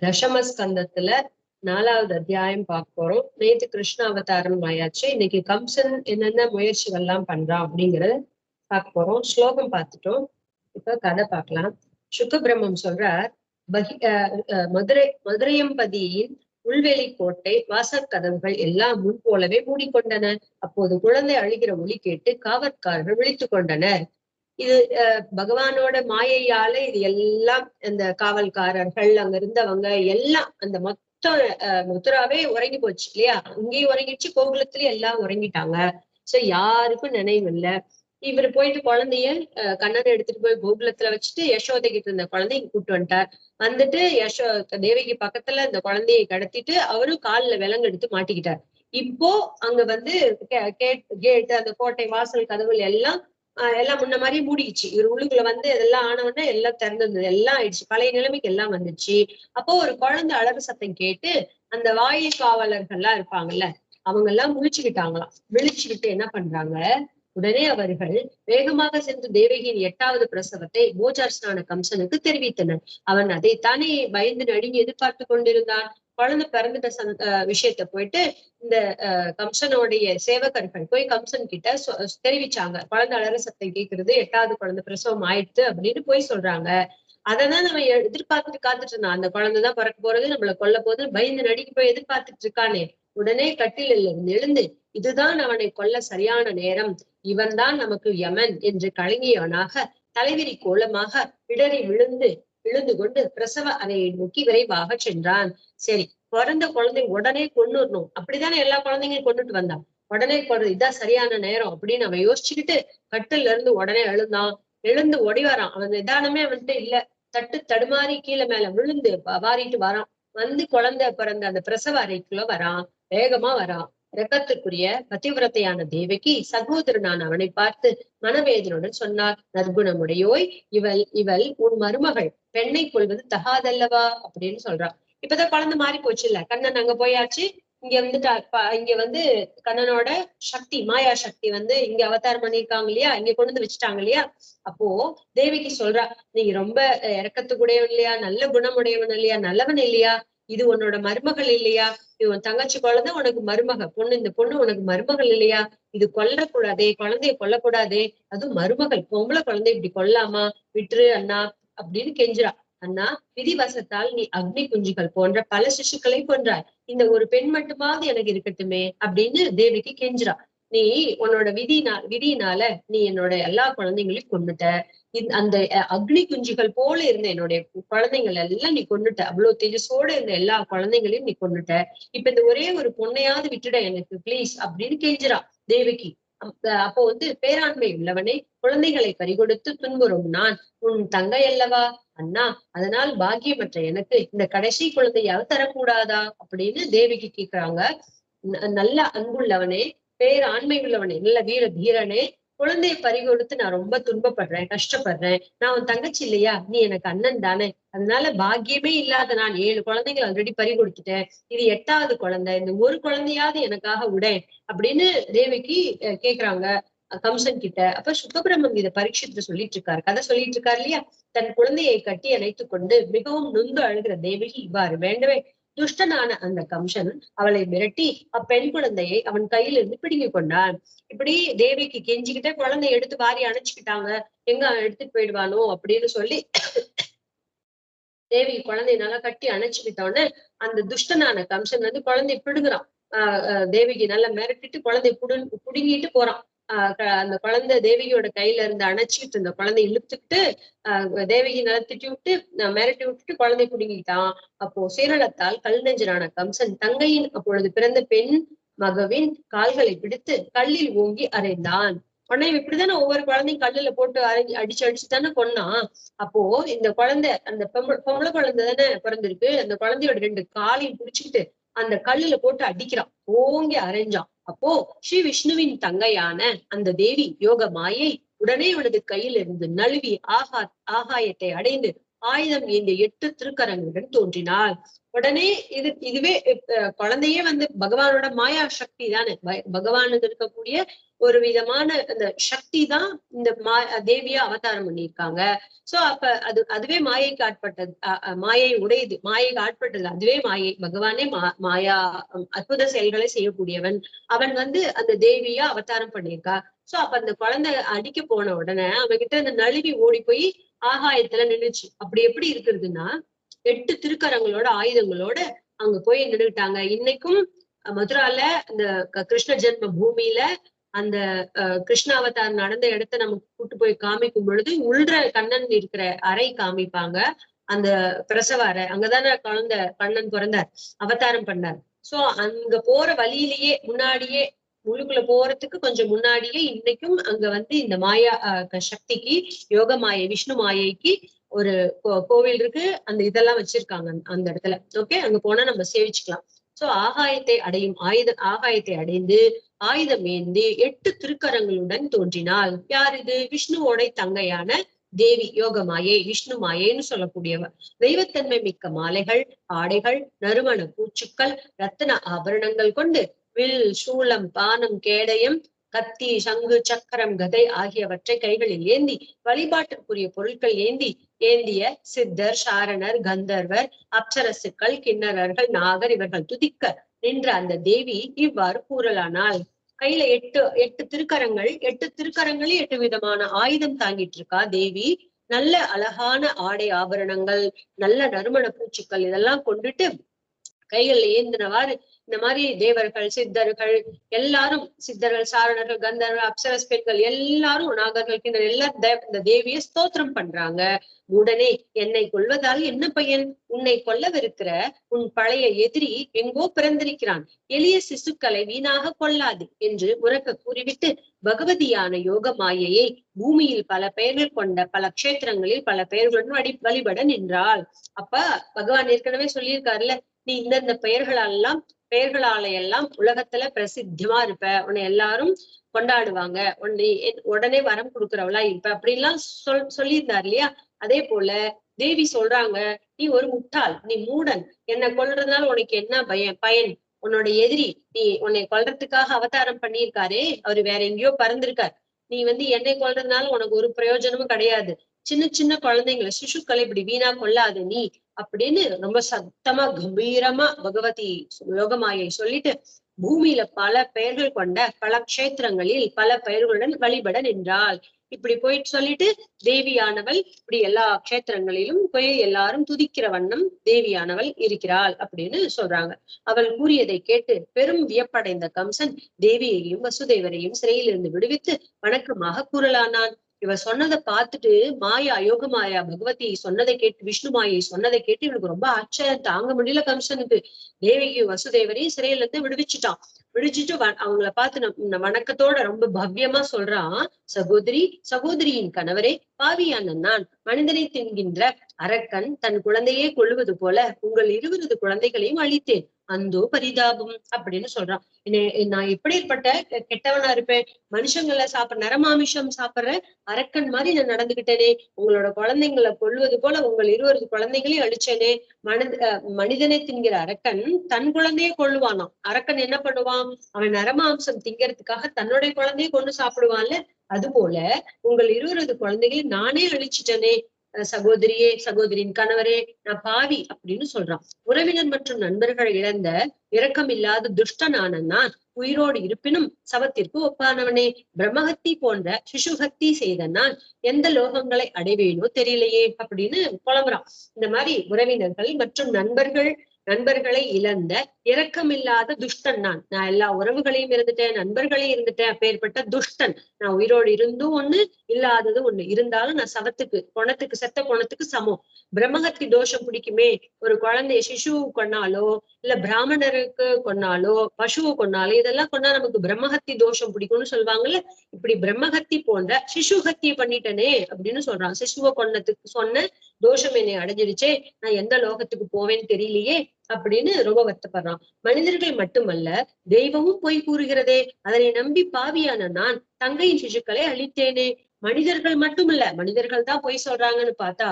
தசமஸ்கந்தத்துல 4வது அத்தியாயம் பார்க்க போறோம். நேத்து கிருஷ்ண அவதாரம் ஆயாச்சு. இன்னைக்கு கம்சன் என்னென்ன முயற்சிகள் எல்லாம் பண்றான் அப்படிங்கறத பார்க்க போறோம். ஸ்லோகம் பார்த்துட்டோம். இப்ப கதை பார்க்கலாம். சுக்கபிரம்மம் சொல்றார், மதுரையம்பதியின் உள்வெளி கோட்டை வாசற்கதவுகள் எல்லாம் முன் போலவே மூடிக்கொண்டன. அப்போது குழந்தை அழுகிற ஒலி கேட்டு காவற்காரர்கள் விழித்துக் கொண்டனர். இது பகவானோட மாயையால இது எல்லாம் இந்த காவல்காரர்கள் அங்க இருந்தவங்க எல்லாம் அந்த மொத்த மதுராவே உறங்கி போச்சு இல்லையா? இங்கேயும் உறங்கிடுச்சு, கோகுலத்திலயும் எல்லாம் உறங்கிட்டாங்க. சோ யாருக்கும் நினைவு இல்ல. இவர் போயிட்டு குழந்தைய கண்ணனை எடுத்துட்டு போய் கோகுலத்துல வச்சுட்டு யசோதை கிட்ட இருந்த குழந்தைய கூப்பிட்டு வந்துட்டார். வந்துட்டு தேவகி பக்கத்துல இந்த குழந்தையை கடத்திட்டு அவரும் காலில் விலங்கு எடுத்து மாட்டிக்கிட்டார். இப்போ அங்க வந்து கேட்டு அந்த கோட்டை வாசல் கதவுகள் எல்லாம் முன்ன மாதிரி மூடிடுச்சு. இவர் உள்ளுக்குள்ள வந்து இதெல்லாம் ஆனவொடனே எல்லாம் திறந்திருந்தது, எல்லாம் ஆயிடுச்சு, பழைய நிலைமைக்கு எல்லாம் வந்துச்சு. அப்போ ஒரு குழந்தை அழகு சத்தம் கேட்டு அந்த வாயில் காவலர்கள்லாம் இருப்பாங்கல்ல, அவங்க எல்லாம் முழிச்சுக்கிட்டாங்களாம். விழிச்சுக்கிட்டு என்ன பண்றாங்க, உடனே அவர்கள் வேகமாக சென்று தேவகியின் 8வது பிரசவத்தை போஜார்ஸ்தான கம்சனுக்கு தெரிவித்தனர். அவன் அதைத்தானே பயந்து நடுங்கி எதிர்பார்த்து கொண்டிருந்தான். குழந்தை பிறந்துட்ட விஷயத்த போயிட்டு இந்த கம்சனுடைய சேவகர்கள் போய் கம்சன் கிட்ட தெரிவிச்சாங்க. குழந்தை அலற சத்தம் கேட்கிறது, 8வது குழந்தை பிரசவம் ஆயிடுத்து அப்படின்னு போய் சொல்றாங்க. அததான் நம்ம எதிர்பார்த்துட்டு காத்துட்டு இருந்தான். அந்த குழந்தைதான் பிறக்க போறது, நம்மள கொல்ல போது பயந்து நடுங்கி போய் எதிர்பார்த்துட்டு இருக்கானே. உடனே கட்டிலில் இருந்து எழுந்து, இதுதான் அவனை கொல்ல சரியான நேரம், இவன் தான் நமக்கு யமன் என்று கலங்கியவனாக தலைவிரி கோலமாக இடறி விழுந்து கொண்டு பிரசவ அறையை நோக்கி விரைவாக சென்றான். சரி, பிறந்த குழந்தை உடனே கொன்னுடணும், அப்படித்தானே எல்லா குழந்தைங்களும் கொண்டுட்டு வந்தான். உடனே இதான் சரியான நேரம் அப்படின்னு அவன் யோசிச்சுக்கிட்டு கட்டில இருந்து உடனே எழுந்து ஓடி வரான். அவன் நிதானமே அவன்கிட்ட இல்ல. தடுமாறி கீழே மேல விழுந்து வாரிட்டு வரான். வந்து குழந்தை பிறந்த அந்த பிரசவ அறைக்குள்ள வரான். வேகமா வரான். இரக்கத்துக்குரிய பதிவிரத்தையான தேவகி சகோதரனான அவனை பார்த்து மனவேதனுடன் சொன்னார், நற்குணமுடையோய், இவள் உன் மருமகள், பெண்ணை கொள்வது தகாதல்லவா அப்படின்னு சொல்றான். இப்பதான் குழந்தை மாறி போச்சு இல்ல, கண்ணன் அங்க போயாச்சு, இங்க வந்துட்டு இங்க வந்து கண்ணனோட சக்தி, மாயா சக்தி வந்து இங்க அவதாரம் பண்ணிருக்காங்க இல்லையா, இங்க கொண்டு வந்து வச்சுட்டாங்க இல்லையா. அப்போ தேவிக்கு சொல்றா, நீங்க ரொம்ப இறக்கத்துக்குடையவன் இல்லையா, நல்ல குணமுடையவன் இல்லையா, நல்லவன் இல்லையா, இது உன்னோட மருமகள் இல்லையா, இது உன் தங்கச்சி குழந்தை உனக்கு மருமக பொண்ணு, இந்த பொண்ணு உனக்கு மருமகள் இல்லையா, இது கொல்லக்கூடாதே, குழந்தைய கொல்லக்கூடாதே, அதுவும் மருமகள் பொம்பளை குழந்தை இப்படி கொல்லாமா, விட்டுரு அண்ணா அப்படின்னு கெஞ்சுறா. அண்ணா, விதிவசத்தால் நீ அக்னி குஞ்சுகள் போன்ற பல சிசுக்களை கொன்றாய், இந்த ஒரு பெண் மட்டுமாவது எனக்கு இருக்கட்டுமே அப்படின்னு தேவிக்கு கெஞ்சுறா. நீ உன்னோட விதியினால நீ என்னோட எல்லா குழந்தைங்களையும் கொன்னுட்ட, அந்த அக்னி குஞ்சுகள் போல இருந்த என்னுடைய குழந்தைங்கள் எல்லாம் நீ கொன்னுட்ட, அவ்வளவு தேஜஸோட இருந்த எல்லா குழந்தைங்களையும் நீ கொன்னுட்ட. இப்ப இந்த ஒரே ஒரு பொண்ணையாவது விட்டுட எனக்கு பிளீஸ் அப்படின்னு கெஞ்சுறா தேவகி. அப்போ வந்து பேராண்மை உள்ளவனே, குழந்தைகளை பறிகொடுத்து துன்புறும் நான் உன் தங்கை அல்லவா அண்ணா, அதனால் பாக்கியமற்ற எனக்கு இந்த கடைசி குழந்தையாவது தரக்கூடாதா அப்படின்னு தேவிக்கு கேக்குறாங்க. நல்ல அன்புள்ளவனே, பேராண்மை உள்ளவனே, நல்ல வீர தீரனே, குழந்தைய பறிகொடுத்து நான் ரொம்ப துன்பப்படுறேன், கஷ்டப்படுறேன். நான் உன் தங்கச்சி இல்லையா, நீ எனக்கு அண்ணன் தானே, அதனால பாக்கியமே இல்லாத நான் 7 குழந்தைகள் ஆல்ரெடி பறிகொடுத்துட்டேன், இது 8வது குழந்தை, இந்த ஒரு குழந்தையாவது எனக்காக விடேன் அப்படின்னு தேவிக்கு கேக்குறாங்க கம்சன் கிட்ட. அப்ப சுக்கபிரம்மன் இதை பரீட்சித்து சொல்லிட்டு இருக்காரு, கதை சொல்லிட்டு இருக்காரு இல்லையா. தன் குழந்தையை கட்டி அணைத்துக் கொண்டு மிகவும் நொந்து அழுகிற தேவகி இவ்வாறு வேண்டவே துஷ்டனான அந்த கம்சன் அவளை மிரட்டி அப்பெண் குழந்தையை அவன் கையில இருந்து பிடுங்கி கொண்டான். இப்படி தேவிக்கு கெஞ்சிக்கிட்டே குழந்தைய எடுத்து வாரி அணைச்சுக்கிட்டாங்க, எங்க எடுத்துட்டு போயிடுவானோ அப்படின்னு சொல்லி தேவி குழந்தைய நல்லா கட்டி அணைச்சுக்கிட்டோன்னு அந்த துஷ்டனான கம்சன் வந்து குழந்தைய பிடுங்குறான். தேவிக்கு நல்லா மிரட்டிட்டு குழந்தைய புடுங்கிட்டு போறான். அந்த குழந்தை தேவியோட கையில இருந்து அணைச்சிட்டு இருந்த குழந்தைய இழுத்துக்கிட்டு தேவகி நல்லா திட்டி விட்டு மிரட்டி விட்டுட்டு குழந்தைய புடுங்கிட்டான். அப்போ சீரளத்தால் கல் நெஞ்சனான கம்சன் தங்கையின் அப்பொழுது பிறந்த பெண் மகவின் கால்களை பிடித்து கல்லில் ஓங்கி அறைந்தான். உடனே இப்படித்தானே ஒவ்வொரு குழந்தையும் கல்லுல போட்டு அடிச்சு தானே கொன்னான். அப்போ இந்த குழந்தை அந்த பொம்பளை குழந்தை தானே பிறந்திருக்கு, அந்த குழந்தையோட 2 காலையும் பிடிச்சுக்கிட்டு அந்த கல்லுல போட்டு அடிக்கிறான், ஓங்கி அரைஞ்சான். அப்போ ஸ்ரீ விஷ்ணுவின் தங்கையான அந்த தேவி யோக மாயை உடனே அவனது கையில் இருந்து நழுவி ஆகாயத்தை அடைந்து ஆயுதம் ஏந்திய 8 திருக்கரங்களுடன் தோன்றினாள். உடனே இதுவே குழந்தையே வந்து பகவானோட மாயா சக்தி தானே. பகவானுக்கு இருக்கக்கூடிய ஒரு விதமான அந்த சக்தி தான் இந்த தேவியா அவதாரம் பண்ணியிருக்காங்க. சோ அப்ப அதுவே மாயைக்கு ஆட்பட்டது. மாயை உடையது, மாயைக்கு ஆட்பட்டது அதுவே மாயை. பகவானே மாயா அற்புத செயல்களை செய்யக்கூடியவன். அவன் வந்து அந்த தேவியா அவதாரம் பண்ணியிருக்கா. சோ அப்ப அந்த குழந்தை அடிக்க போன உடனே அவன்கிட்ட அந்த நழுவி ஓடி போய் ஆகாயத்துல நின்னுச்சு. அப்படி எப்படி இருக்கிறதுன்னா 8 திருக்கரங்களோட ஆயுதங்களோட அங்க போய் நின்னுட்டாங்க. இன்னைக்கும் மதுரால அந்த கிருஷ்ண ஜென்ம பூமியில அந்த கிருஷ்ண அவதாரம் நடந்த இடத்த நம்ம கூட்டு போய் காமிக்கும் பொழுது உள்ற கண்ணன் இருக்கிற அறை காமிப்பாங்க. அந்த பிரசவ அறை, அங்கதானே குழந்தை கண்ணன் பிறந்தார், அவதாரம் பண்ணார். சோ அங்க போற வழியிலேயே முன்னாடியே உள்ளுக்குள்ள போறதுக்கு கொஞ்சம் முன்னாடியே இன்னைக்கும் அங்க வந்து இந்த மாயா சக்திக்கு, யோக மாயை, விஷ்ணு மாயைக்கு ஒரு கோவில் இருக்கு. அந்த இதெல்லாம் வச்சிருக்காங்க அந்த இடத்துல. ஓகே, அங்க போனா நம்ம சேவிச்சுக்கலாம். சோ ஆகாயத்தை அடைந்து ஆயுதம் ஏந்தி 8 திருக்கரங்களுடன் தோன்றினாள். யார் இது? விஷ்ணுவோட தங்கையான தேவி யோக மாயை, விஷ்ணு மாயைன்னு சொல்லக்கூடியவர். தெய்வத்தன்மை மிக்க மாலைகள், ஆடைகள், நறுமண பூச்சுக்கள், ரத்தின ஆபரணங்கள் கொண்டு வில், சூலம், பானம், கேடயம், கத்தி, சங்கு, சக்கரம், கதை ஆகியவற்றை கைகளில் ஏந்தி வழிபாட்டிற்குரிய பொருட்கள் ஏந்திய சித்தர், சாரணர், கந்தர்வர், அப்சரசுக்கள், கிண்ணறர்கள், நாகர் இவர்கள் துதிக்க நின்ற அந்த தேவி இவ்வாறு கூறலானாள். கையில எட்டு திருக்கரங்கள், 8 திருக்கரங்களே 8 விதமான ஆயுதம் தாங்கிட்டு இருக்கா தேவி. நல்ல அழகான ஆடை ஆபரணங்கள், நல்ல நறுமண பூச்சிக்கள் இதெல்லாம் கொண்டுட்டு கைகள் ஏந்தினவாறு இந்த மாதிரி தேவர்கள், சித்தர்கள் எல்லாரும், சித்தர்கள், சாரணர்கள், கந்தர்கள், அப்சரஸ் பெண்கள் எல்லாரும், நாகர்கள் எல்லாரும் இந்த தேவியை ஸ்தோத்திரம் பண்றாங்க. உடனே என்னை கொல்வதால் என்ன பயன்? உன்னை கொல்லவிருக்கிற உன் பழைய எதிரி எங்கோ பிறந்திருக்கிறான். எளிய சிசுக்களை வீணாக கொள்ளாது என்று உரக்க கூறிவிட்டு பகவதியான யோக மாயையை பூமியில் பல பெயர்கள் கொண்ட பல க்ஷேத்திரங்களில் பல பெயர்களுடன் வழிபட நின்றாள். அப்ப பகவான் ஏற்கனவே சொல்லியிருக்காருல்ல, நீ இந்தந்த பெயர்களால எல்லாம் உலகத்துல பிரசித்தமா இருப்ப, உன்னை எல்லாரும் கொண்டாடுவாங்க, உடனே வரம் கொடுக்குறவளா இருப்ப அப்படின்லாம் சொல்லியிருந்தார் இல்லையா. அதே போல தேவி சொல்றாங்க, நீ ஒரு முட்டாள், நீ மூடன், என்னை கொல்றதுனால உனக்கு என்ன பயன்? உன்னோட எதிரி உன்னை கொல்றதுக்காக அவதாரம் பண்ணியிருக்காரே, அவரு வேற எங்கேயோ பறந்திருக்கார். நீ வந்து என்னை கொல்றதுனால உனக்கு ஒரு பிரயோஜனமும் கிடையாது. சின்ன சின்ன குழந்தைங்களை, சிசுக்களை இப்படி வீணா கொள்ளாது நீ அப்படின்னு ரொம்ப சத்தமா கம்பீரமா பகவதி யோகமாயை சொல்லிட்டு பூமியில பல பெயர்கள் கொண்ட பல க்ஷேத்திரங்களில் பல பெயர்களுடன் வழிபட நின்றாள். இப்படி போயிட்டு சொல்லிட்டு தேவியானவள் இப்படி எல்லா க்ஷேத்திரங்களிலும் போய் எல்லாரும் துதிக்கிற வண்ணம் தேவியானவள் இருக்கிறாள் அப்படின்னு சொல்றாங்க. அவள் கூறியதை கேட்டு பெரும் வியப்படைந்த கம்சன் தேவியையும் வசுதேவரையும் சிறையிலிருந்து விடுவித்து வணக்கமாக கூறலானான். இவ சொன்னதை பார்த்துட்டு யோக மாயா பகவதி சொன்னதை கேட்டு, விஷ்ணு மாயை சொன்னதை கேட்டு இவனுக்கு ரொம்ப ஆச்சரியம் தாங்க முடியல கம்சனுக்கு. தேவிக்கு வசுதேவரையும் சிறையில இருந்து விடுவிச்சுட்டான். விடுவிச்சுட்டு அவங்கள பார்த்து வணக்கத்தோட ரொம்ப பவ்யமா சொல்றான், சகோதரியின் கணவரே, பாவியான நான் மனிதனை தின்கின்ற அரக்கன் தன் குழந்தையே கொள்ளுவது போல உங்கள் 20 குழந்தைகளையும் அழித்தேன். அந்தோ பரிதாபம் அப்படின்னு சொல்றான். நான் எப்படிப்பட்ட கெட்டவனா இருப்பேன்? மனுஷங்களை நரமாமிஷம் சாப்பிடுற அரக்கன் மாதிரி நான் நடந்துகிட்டேனே. உங்களோட குழந்தைங்களை கொள்வது போல உங்கள் 20 குழந்தைகளையும் அழிச்சேனே. மனிதனை தின்கிற அரக்கன் தன் குழந்தைய கொள்ளுவானாம். அரக்கன் என்ன பண்ணுவான்? அவன் நரமாம்சம் திங்கிறதுக்காக தன்னுடைய குழந்தைய கொண்டு சாப்பிடுவான்ல. அது போல உங்கள் 20 குழந்தைகளை நானே அழிச்சிட்டேனே. சகோதரியின் கணவரே, நான் பாவி அப்படின்னு சொல்றான். உறவினர் மற்றும் நண்பர்கள் இழந்த இரக்கமில்லாத துஷ்டனான நான் உயிரோடு இருப்பினும் சவத்திற்கு ஒப்பானவனே. பிரம்மஹத்தி போன்ற சிசுஹத்தி செய்த நான் எந்த லோகங்களை அடைவேனோ தெரியலையே அப்படின்னு புலம்புறான். இந்த மாதிரி உறவினர்கள் மற்றும் நண்பர்களை இழந்த இரக்கமில்லாத துஷ்டன் நான் எல்லா உறவுகளையும் இருந்துட்டேன், நண்பர்களையும் இருந்துட்டேன். அப்பேற்பட்ட துஷ்டன் நான். உயிரோடு இருந்தும் ஒண்ணு, இல்லாதது ஒண்ணு. இருந்தாலும் நான் செத்த பொணத்துக்கு சமம். பிரம்மஹத்தி தோஷம் பிடிக்குமே. ஒரு குழந்தைய சிசுவை கொன்னாலோ இல்ல பிராமணருக்கு கொன்னாலோ பசுவை கொன்னாலோ இதெல்லாம் கொண்டா நமக்கு பிரம்மஹத்தி தோஷம் பிடிக்கும்னு சொல்லுவாங்கல்ல. இப்படி பிரம்மஹத்தி போன்ற சிசுஹத்தியை பண்ணிட்டனே அப்படின்னு சொல்றான். சிசுவை கொன்னதுக்கு சொன்ன தோஷம் என்னை அடைஞ்சிருச்சே, நான் எந்த லோகத்துக்கு போவேன்னு தெரியலையே அப்படின்னு ரொம்ப வருத்தப்படுறான். மனிதர்கள் மட்டுமல்ல, தெய்வமும் பொய் கூறுகிறதே. அதனை நம்பி பாவியான நான் தங்கையின் சிசுக்களை அழித்தேனே. மனிதர்கள் மட்டும் இல்ல, மனிதர்கள் தான் பொய் சொல்றாங்கன்னு பார்த்தா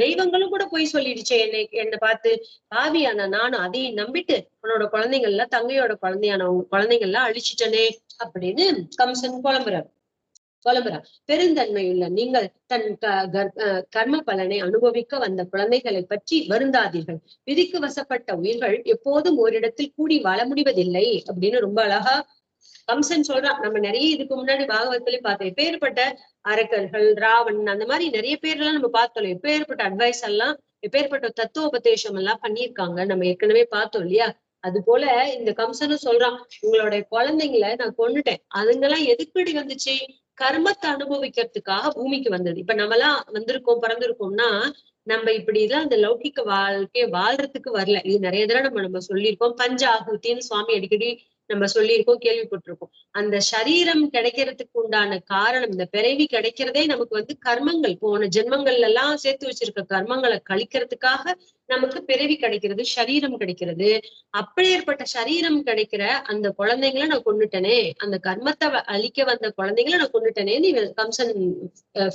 தெய்வங்களும் கூட பொய் சொல்லிடுச்சே என்னை பார்த்து. பாவியான நானும் அதையும் நம்பிட்டு உன்னோட குழந்தைகள் எல்லாம், தங்கையோட குழந்தையான உங்க குழந்தைகள் எல்லாம் அழிச்சிட்டனே அப்படின்னு கம்சன் புலம்புறார். பெருந்தன்மையுள்ள நீங்கள் தன் கர்ம பலனை அனுபவிக்க வந்த குழந்தைகளை பற்றி வருந்தாதீர்கள். விதிக்கு வசப்பட்ட உயிர்கள் எப்போதும் ஓரிடத்தில் கூடி வாழ முடிவதில்லை அப்படின்னு ரொம்ப அழகா கம்சன் சொல்றான். நம்ம நிறைய இதுக்கு முன்னாடி பாகவத்திலே பார்த்தோம். எப்பேற்பட்ட அரக்கர்கள், ராவணன், அந்த மாதிரி நிறைய பேர் எல்லாம் நம்ம பார்த்தோம். எப்பேற்பட்ட அட்வைஸ் எல்லாம், எப்பேற்பட்ட தத்துவோபதேசம் எல்லாம் பண்ணியிருக்காங்க, நம்ம ஏற்கனவே பார்த்தோம் இல்லையா? அது போல இந்த கம்சனும் சொல்றான், உங்களுடைய குழந்தைங்களை நான் கொன்னுட்டேன். அதுங்கெல்லாம் எதுக்குடி வந்துச்சு? கர்மத்தை அனுபவிக்கிறதுக்காக பூமிக்கு வந்தது. இப்ப நம்ம எல்லாம் வந்திருக்கோம், பிறந்திருக்கோம்னா நம்ம இப்படி எல்லாம் இந்த லௌகிக்க வாழ்க்கைய வாழ்றதுக்கு வரல. இது நிறைய தடவை நம்ம சொல்லியிருக்கோம். பஞ்ச ஆகுத்தின்னு சுவாமி அடிக்கடி நம்ம சொல்லியிருக்கோம், கேள்விப்பட்டிருக்கோம். அந்த சரீரம் கிடைக்கிறதுக்கு உண்டான காரணம், இந்த பிறவி கிடைக்கிறதே நமக்கு கர்மங்கள், போன ஜென்மங்கள்ல எல்லாம் சேர்த்து வச்சிருக்க கர்மங்களை கழிக்கிறதுக்காக நமக்கு பிறவி கிடைக்கிறது, சரீரம் கிடைக்கிறது. அப்படியேற்பட்ட சரீரம் கிடைக்கிற அந்த குழந்தைங்களை நான் கொன்னுட்டனே, அந்த கர்மத்தை அழிக்க வந்த குழந்தைங்களை நான் கொன்னுட்டனேன்னு கம்சன்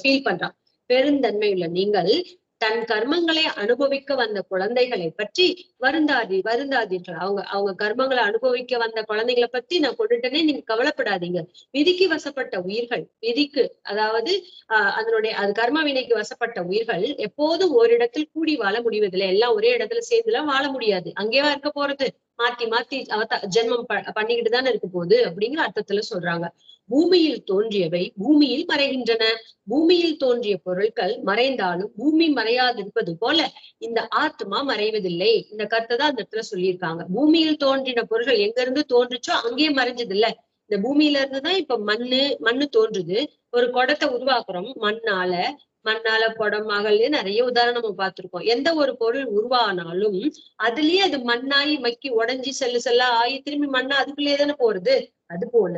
ஃபீல் பண்றான். பெருந்தன்மையுள்ள நீங்கள் தன் கர்மங்களை அனுபவிக்க வந்த குழந்தைகளை பற்றி வருந்தாதீர்கள். அவங்க கர்மங்களை அனுபவிக்க வந்த குழந்தைகளை பத்தி நான் கொண்டுட்டனே, நீங்க கவலைப்படாதீங்க. விதிக்கு வசப்பட்ட உயிர்கள், விதிக்கு அதாவது அதனுடைய அது கர்ம வினைக்கு வசப்பட்ட உயிர்கள் எப்போதும் ஓரிடத்தில் கூடி வாழ முடிவதில்லை. எல்லாம் ஒரே இடத்துல சேர்ந்துலாம் வாழ முடியாது. அங்கேவா இருக்க போறது? மாத்தி மாத்தி ஜென்மம் பண்ணிக்கிட்டு தானே இருக்க போகுது அப்படிங்கிற அர்த்தத்துல சொல்றாங்க. பூமியில் தோன்றியவை பூமியில் மறைகின்றன. பூமியில் தோன்றிய பொருட்கள் மறைந்தாலும் பூமி மறையாதிருப்பது போல இந்த ஆத்மா மறைவதில்லை. இந்த கருத்தை தான் அந்த இடத்துல சொல்லியிருக்காங்க. பூமியில் தோன்றின பொருட்கள் எங்க இருந்து தோன்றுச்சோ அங்கேயே மறைஞ்சது இல்ல. இந்த பூமியில இருந்துதான் இப்ப மண்ணு தோன்றுது. ஒரு குடத்தை உருவாக்குறோம் மண்ணால குடம், மகள்ல நிறைய உதாரணம் நம்ம பார்த்திருக்கோம். எந்த ஒரு பொருள் உருவானாலும் அதுலயே அது மண்ணாயி மக்கி உடைஞ்சி செல்லா ஆகி திரும்பி மண்ணா அதுக்குள்ளேயே தானே போறது. அது போல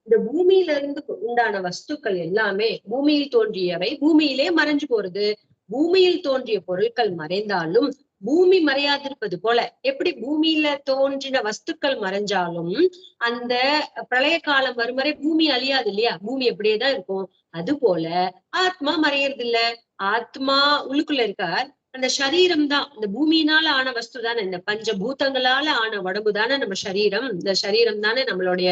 இந்த பூமியில இருந்து உண்டான வஸ்துக்கள் எல்லாமே பூமியில் தோன்றியவை பூமியிலே மறைஞ்சு போறது. பூமியில் தோன்றிய பொருட்கள் மறைந்தாலும் பூமி மறையாதிருப்பது போல, எப்படி பூமியில தோன்றின வஸ்துக்கள் மறைஞ்சாலும் அந்த பிரளய காலம் வரும் வரை பூமி அழியாது இல்லையா? பூமி எப்படியேதான் இருக்கும். அது போல ஆத்மா மறையறது இல்ல. ஆத்மா உள்ளுக்குள்ள இருக்கார். அந்த சரீரம் தான் இந்த பூமியினால ஆன வஸ்து தானே, இந்த பஞ்ச பூதங்களால ஆன உடம்பு தானே நம்ம சரீரம். இந்த சரீரம் தானே நம்மளுடைய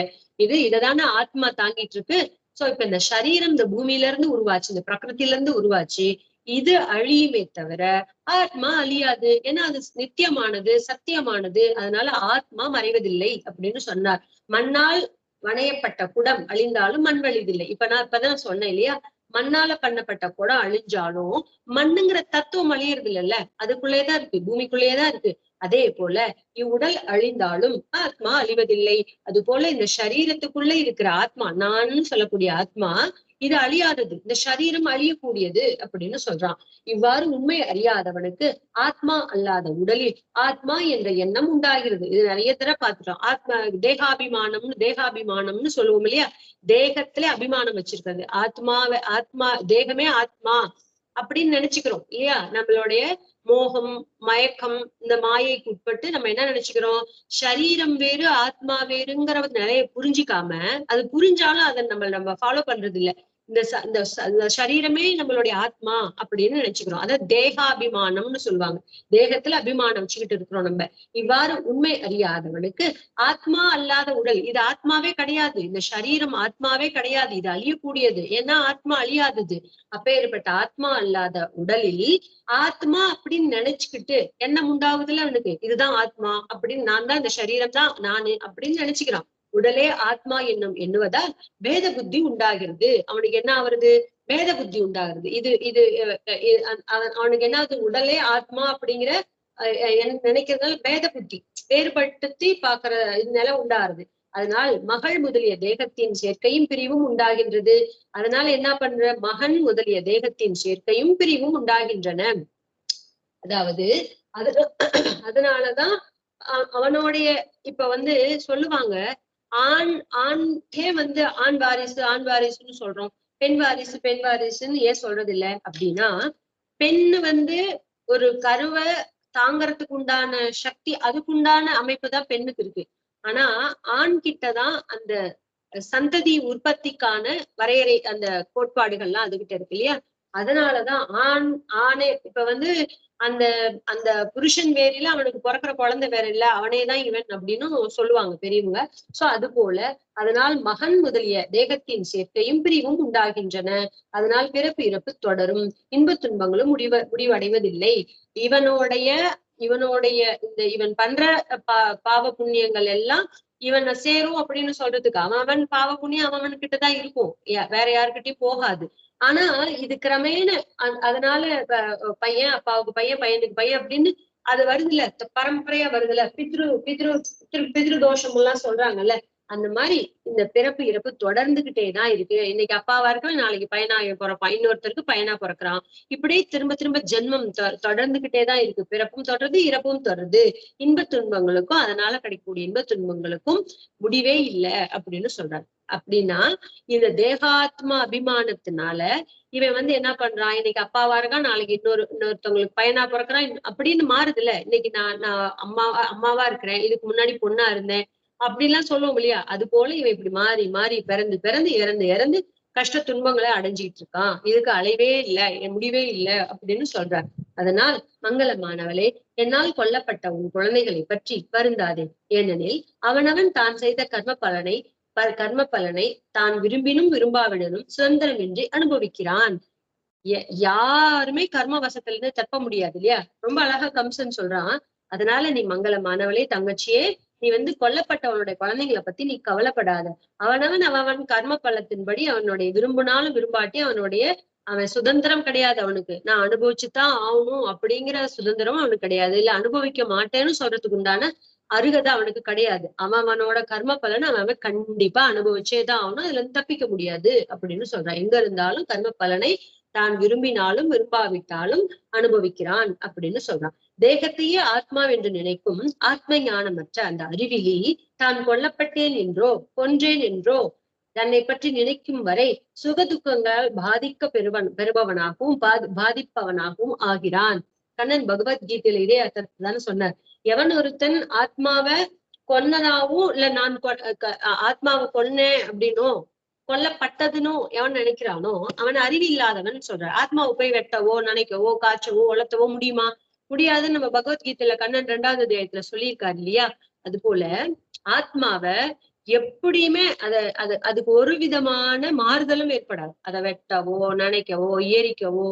இததானே ஆத்மா தாங்கிட்டு இருக்கு. சோ இப்ப இந்த சரீரம் இந்த பூமியில இருந்து உருவாச்சு, இந்த பிரகிருத்தில இருந்து உருவாச்சு. இது அழியுமே தவிர ஆத்மா அழியாது. ஏன்னா அது நித்தியமானது, சத்தியமானது. அதனால ஆத்மா மறைவதில்லை அப்படின்னு சொன்னார். மண்ணால் வணையப்பட்ட குடம் அழிந்தாலும் மண் வழிதில்லை. நான் இப்பதான் சொன்னேன் இல்லையா? மண்ணால பண்ணப்பட்ட குடம் அழிஞ்சாலும் மண்ணுங்கிற தத்துவம் அழியறது இல்லைல்ல, அதுக்குள்ளேதான் இருக்கு, பூமிக்குள்ளேயேதான் இருக்கு. அதே போல இவ்வுடல் அழிந்தாலும் ஆத்மா அழிவதில்லை. அது போல இந்த சரீரத்துக்குள்ள இருக்கிற ஆத்மா, நான் சொல்லக்கூடிய ஆத்மா, இது அழியாதது. இந்த சரீரம் அழியக்கூடியது அப்படின்னு சொல்றான். இவ்வாறு உண்மை அறியாதவனுக்கு ஆத்மா அல்லாத உடலில் ஆத்மா என்ற எண்ணம் உண்டாகிறது. இது நிறைய தடவை பார்த்துட்டோம். தேகாபிமானம்னு சொல்லுவோம் இல்லையா? தேகத்திலே அபிமானம் வச்சிருக்கிறது. ஆத்மா தேகமே ஆத்மா அப்படின்னு நினைச்சுக்கிறோம் இல்லையா? நம்மளுடைய மோகம், மயக்கம், இந்த மாயைக்கு உட்பட்டு நம்ம என்ன நினைச்சுக்கிறோம்? சரீரம் வேறு ஆத்மா வேறுங்கிற நிறைய புரிஞ்சிக்காம, அது புரிஞ்சாலும் அதை நம்ம ஃபாலோ பண்றது இல்ல. இந்த சரீரமே நம்மளுடைய ஆத்மா அப்படின்னு நினைச்சுக்கிறோம். அதாவது தேகாபிமானம்னு சொல்லுவாங்க. தேகத்துல அபிமானம் வச்சுக்கிட்டு இருக்கிறோம் நம்ம. இவ்வாறு உண்மை அறியாதவனுக்கு ஆத்மா அல்லாத உடல், இது ஆத்மாவே கிடையாது. இந்த சரீரம் ஆத்மாவே கிடையாது, இது அழியக்கூடியது. ஏன்னா ஆத்மா அழியாதது. அப்பேற்பட்ட ஆத்மா அல்லாத உடலில் ஆத்மா அப்படின்னு நினைச்சுக்கிட்டு எண்ணம் உண்டாவதுல அவனுக்கு, இதுதான் ஆத்மா அப்படின்னு, நான் தான் இந்த சரீரம் தான் நானு அப்படின்னு நினைச்சுக்கிறான். உடலே ஆத்மா எண்ணுவதால் பேத புத்தி உண்டாகிறது. அவனுக்கு என்ன ஆகுறது? பேத புத்தி உண்டாகிறது. இது அவனுக்கு என்ன ஆகுது? உடலே ஆத்மா அப்படிங்கிற நினைக்கிறதால பேத புத்தி, வேறுபடுத்தி பாக்குற நிலை உண்டாகிறது. அதனால் மகள் முதலிய தேகத்தின் சேர்க்கையும் பிரிவும் உண்டாகின்றது. அதனால என்ன பண்ற? மகன் முதலிய தேகத்தின் சேர்க்கையும் பிரிவும் உண்டாகின்றன. அதாவது அதனாலதான் அவனுடைய இப்ப சொல்லுவாங்க, ஆண்கே ஆண் வாரிசுன்னு சொல்றோம், பெண் வாரிசுன்னு ஏன் சொல்றது இல்ல அப்படின்னா, பெண்ணு ஒரு கருவை தாங்கறதுக்கு உண்டான சக்தி, அதுக்குண்டான அமைப்பு தான் பெண்ணுக்கு இருக்கு. ஆனா ஆண் கிட்டதான் அந்த சந்ததி உற்பத்திக்கான வரையறை அந்த கோட்பாடுகள்லாம் அதுகிட்ட இருக்கு இல்லையா. அதனாலதான் ஆணே இப்ப வந்து அந்த அந்த புருஷன் வேற இல்ல, அவனுக்கு பிறக்கிற குழந்தை வேற இல்ல, அவனேதான் இவன் அப்படின்னு சொல்லுவாங்க பெரியவங்க. சோ அது போல அதனால் மகன் முதலிய தேகத்தின் சேர்க்கையும் பிரிவும் உண்டாகின்றன. அதனால் பிறப்பு இறப்பு தொடரும், இன்பத் துன்பங்களும் முடிவடைவதில்லை. இவனுடைய இவனுடைய இவன் பண்ற பாவ புண்ணியங்கள் எல்லாம் இவனை சேரும் அப்படின்னு சொல்றதுக்கு அவன் பாவ புண்ணியம் அவன் கிட்டதான் இருக்கும், வேற யாருக்கிட்டையும் போகாது. ஆனா இது கிரமேண அதனால பையன் அப்பாவுக்கு பையன், பையனுக்கு பையன் அப்படின்னு அது வருதுல, பரம்பரையா வருதுல, பித்ரு தோஷம் எல்லாம் சொல்றாங்கல்ல. அந்த மாதிரி இந்த பிறப்பு இறப்பு தொடர்ந்துகிட்டேதான் இருக்கு. இன்னைக்கு அப்பாவா இருக்க நாளைக்கு பையனா பிறப்பான், இன்னொருத்தருக்கு பையனா பிறக்கிறான். இப்படியே திரும்ப திரும்ப ஜென்மம் தொடர்ந்துகிட்டேதான் இருக்கு. பிறப்பும் தொடருது, இறப்பும் தொடருது. இன்பத் துன்பங்களுக்கும் அதனால கிடைக்கக்கூடிய இன்பத் துன்பங்களுக்கும் முடிவே இல்லை அப்படின்னு சொல்றாரு. அப்படின்னா இந்த தேகாத்மா அபிமானத்தினால இவன் வந்து என்ன பண்றான், இன்னைக்கு அப்பாவா இருக்கான், நாளைக்கு இன்னொருத்தவங்களுக்கு பையனா பிறக்கிறான் அப்படின்னு மாறுதுல்ல. இன்னைக்கு நான் அம்மாவா இருக்கிறேன், இதுக்கு முன்னாடி பொண்ணா இருந்தேன் அப்படிலாம் சொல்லுவோம் இல்லையா. அது போல இவன் இப்படி மாறி மாறி பிறந்து பிறந்து இறந்து கஷ்ட துன்பங்களை அடைஞ்சிட்டு இருக்கான். இதுக்கு அளவே இல்லை, முடிவே இல்லை அப்படின்னு சொல்றார். அதனால் மங்களமானவளே, என்னால் கொல்லப்பட்ட உன் குழந்தைகளை பற்றி வருந்தாதே. ஏனெனில் அவனவன் தான் செய்த கர்ம பலனை தான் விரும்பினும் விரும்பாவிடனும் சுதந்திரமின்றி அனுபவிக்கிறான். யாருமே கர்ம வசத்துல இருந்து தப்ப முடியாது இல்லையா. ரொம்ப அழகா கம்சன் சொல்றான். அதனால நீ மங்களமானவளே, தங்கச்சியே, நீ வந்து கொல்லப்பட்டவனுடைய குழந்தைங்களை பத்தி நீ கவலைப்படாத. அவன் கர்ம பலத்தின்படி அவனுடைய விரும்பினாலும் விரும்பாட்டி அவன் சுதந்திரம் கிடையாது. அவனுக்கு நான் அனுபவிச்சுதான் ஆகணும் அப்படிங்கிற சுதந்திரம் அவனுக்கு கிடையாது. இல்ல அனுபவிக்க மாட்டேன்னு சொல்றதுக்கு உண்டான அருகதை அவனுக்கு கிடையாது. அவனோட கர்ம பலனை அவன் கண்டிப்பா அனுபவிச்சேதான் ஆகணும், அதுல இருந்து தப்பிக்க முடியாது அப்படின்னு சொல்றான். எங்க இருந்தாலும் கர்ம பலனை தான் விரும்பினாலும் விரும்பாவிட்டாலும் அனுபவிக்கிறான் அப்படின்னு சொல்றான். தேகத்தையே ஆத்மா என்று நினைக்கும் ஆத்ம ஞானமற்ற அந்த அறிவிலி தான் கொல்லப்பட்டேன் என்றோ கொன்றேன் என்றோ தன்னை பற்றி நினைக்கும் வரை சுகதுக்கங்களால் பெறுபவனாகவும் பாதிப்பவனாகவும் ஆகிறான். கண்ணன் பகவத்கீதையில இதே அர்த்தத்தான சொன்னார். எவன் ஒருத்தன் ஆத்மாவை கொன்னதாவும் இல்ல நான் ஆத்மாவை கொன்னேன் அப்படின்னோ கொல்லப்பட்டதுன்னு எவன் நினைக்கிறானோ அவன் அறிவு இல்லாதவன் சொல்ற. ஆத்மாவை போய் வெட்டவோ நினைக்கவோ காய்ச்சவோ வளர்த்தவோ முடியுமா? முடியாதுன்னு நம்ம பகவத்கீதையில கண்ணன் 2வது அத்தியாயத்துல சொல்லியிருக்காரு இல்லையா. அது போல ஆத்மாவை எப்படியுமே அதுக்கு ஒரு விதமான மாறுதலும் ஏற்படாது. அதை வெட்டவோ நினைக்கவோ எரிக்கவோ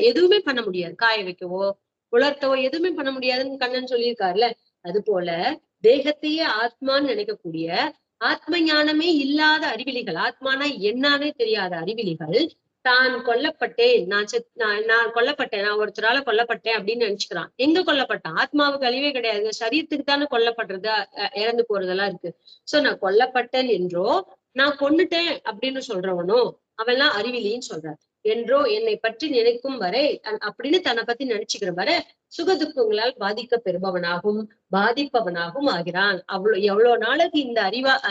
எதுவுமே பண்ண முடியாது. காய வைக்கவோ உலர்த்தவோ எதுவுமே பண்ண முடியாதுன்னு கண்ணன் சொல்லியிருக்காருல்ல. அது போல தேகத்தையே ஆத்மான்னு நினைக்கக்கூடிய ஆத்ம ஞானமே இல்லாத அறிவிலிகள், ஆத்மானா என்னானே தெரியாத அறிவிலிகள் தான் கொல்லப்பட்டேன், நான் கொல்லப்பட்டேன், நான் ஒருத்தரால கொல்லப்பட்டேன் அப்படின்னு நினைச்சுக்கிறான். எங்க கொல்லப்பட்டான்? ஆத்மாவுக்கு அழிவே கிடையாது, சரீரத்துக்கு தானே கொல்லப்படுறது, இறந்து போறதெல்லாம் இருக்கு. சோ நான் கொல்லப்பட்டேன் என்றோ நான் கொன்னுட்டேன் அப்படின்னு சொல்றவனோ அவெல்லாம் அறிவிலின்னு சொல்றார். என்றோ என்னை பற்றி நினைக்கும் வரை அப்படின்னு தன்னை பத்தி நினைச்சுக்கிற வரை சுகதுக்கங்களால் பாதிக்க பெறுபவனாகவும் பாதிப்பவனாகவும் ஆகிறான். எவ்வளவு நாளைக்கு இந்த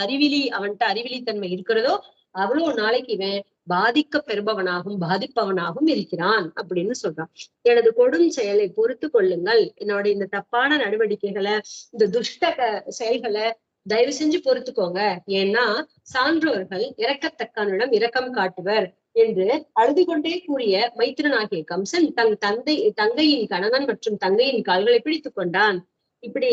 அறிவிலி அவன்கிட்ட அறிவிலித்தன்மை இருக்கிறதோ அவ்வளவு நாளைக்கு இவன் பாதிக்க பெறுபவனாகவும் பாதிப்பவனாகவும் இருக்கிறான் அப்படின்னு சொல்றான். எனது கொடும் செயலை பொறுத்து கொள்ளுங்கள். என்னோட இந்த தப்பான நடவடிக்கைகளை, இந்த துஷ்ட செயல்களை தயவு செஞ்சு பொறுத்துக்கோங்க. ஏன்னா சான்றோர்கள் இரக்கத்தக்கனிடம் இரக்கம் காட்டுவர் என்று அழுது கொண்டே கூறிய மைத்திரனாகிய கம்சன் தங்கையின் கணவன் மற்றும் தங்கையின் கால்களை பிடித்துக் கொண்டான். இப்படி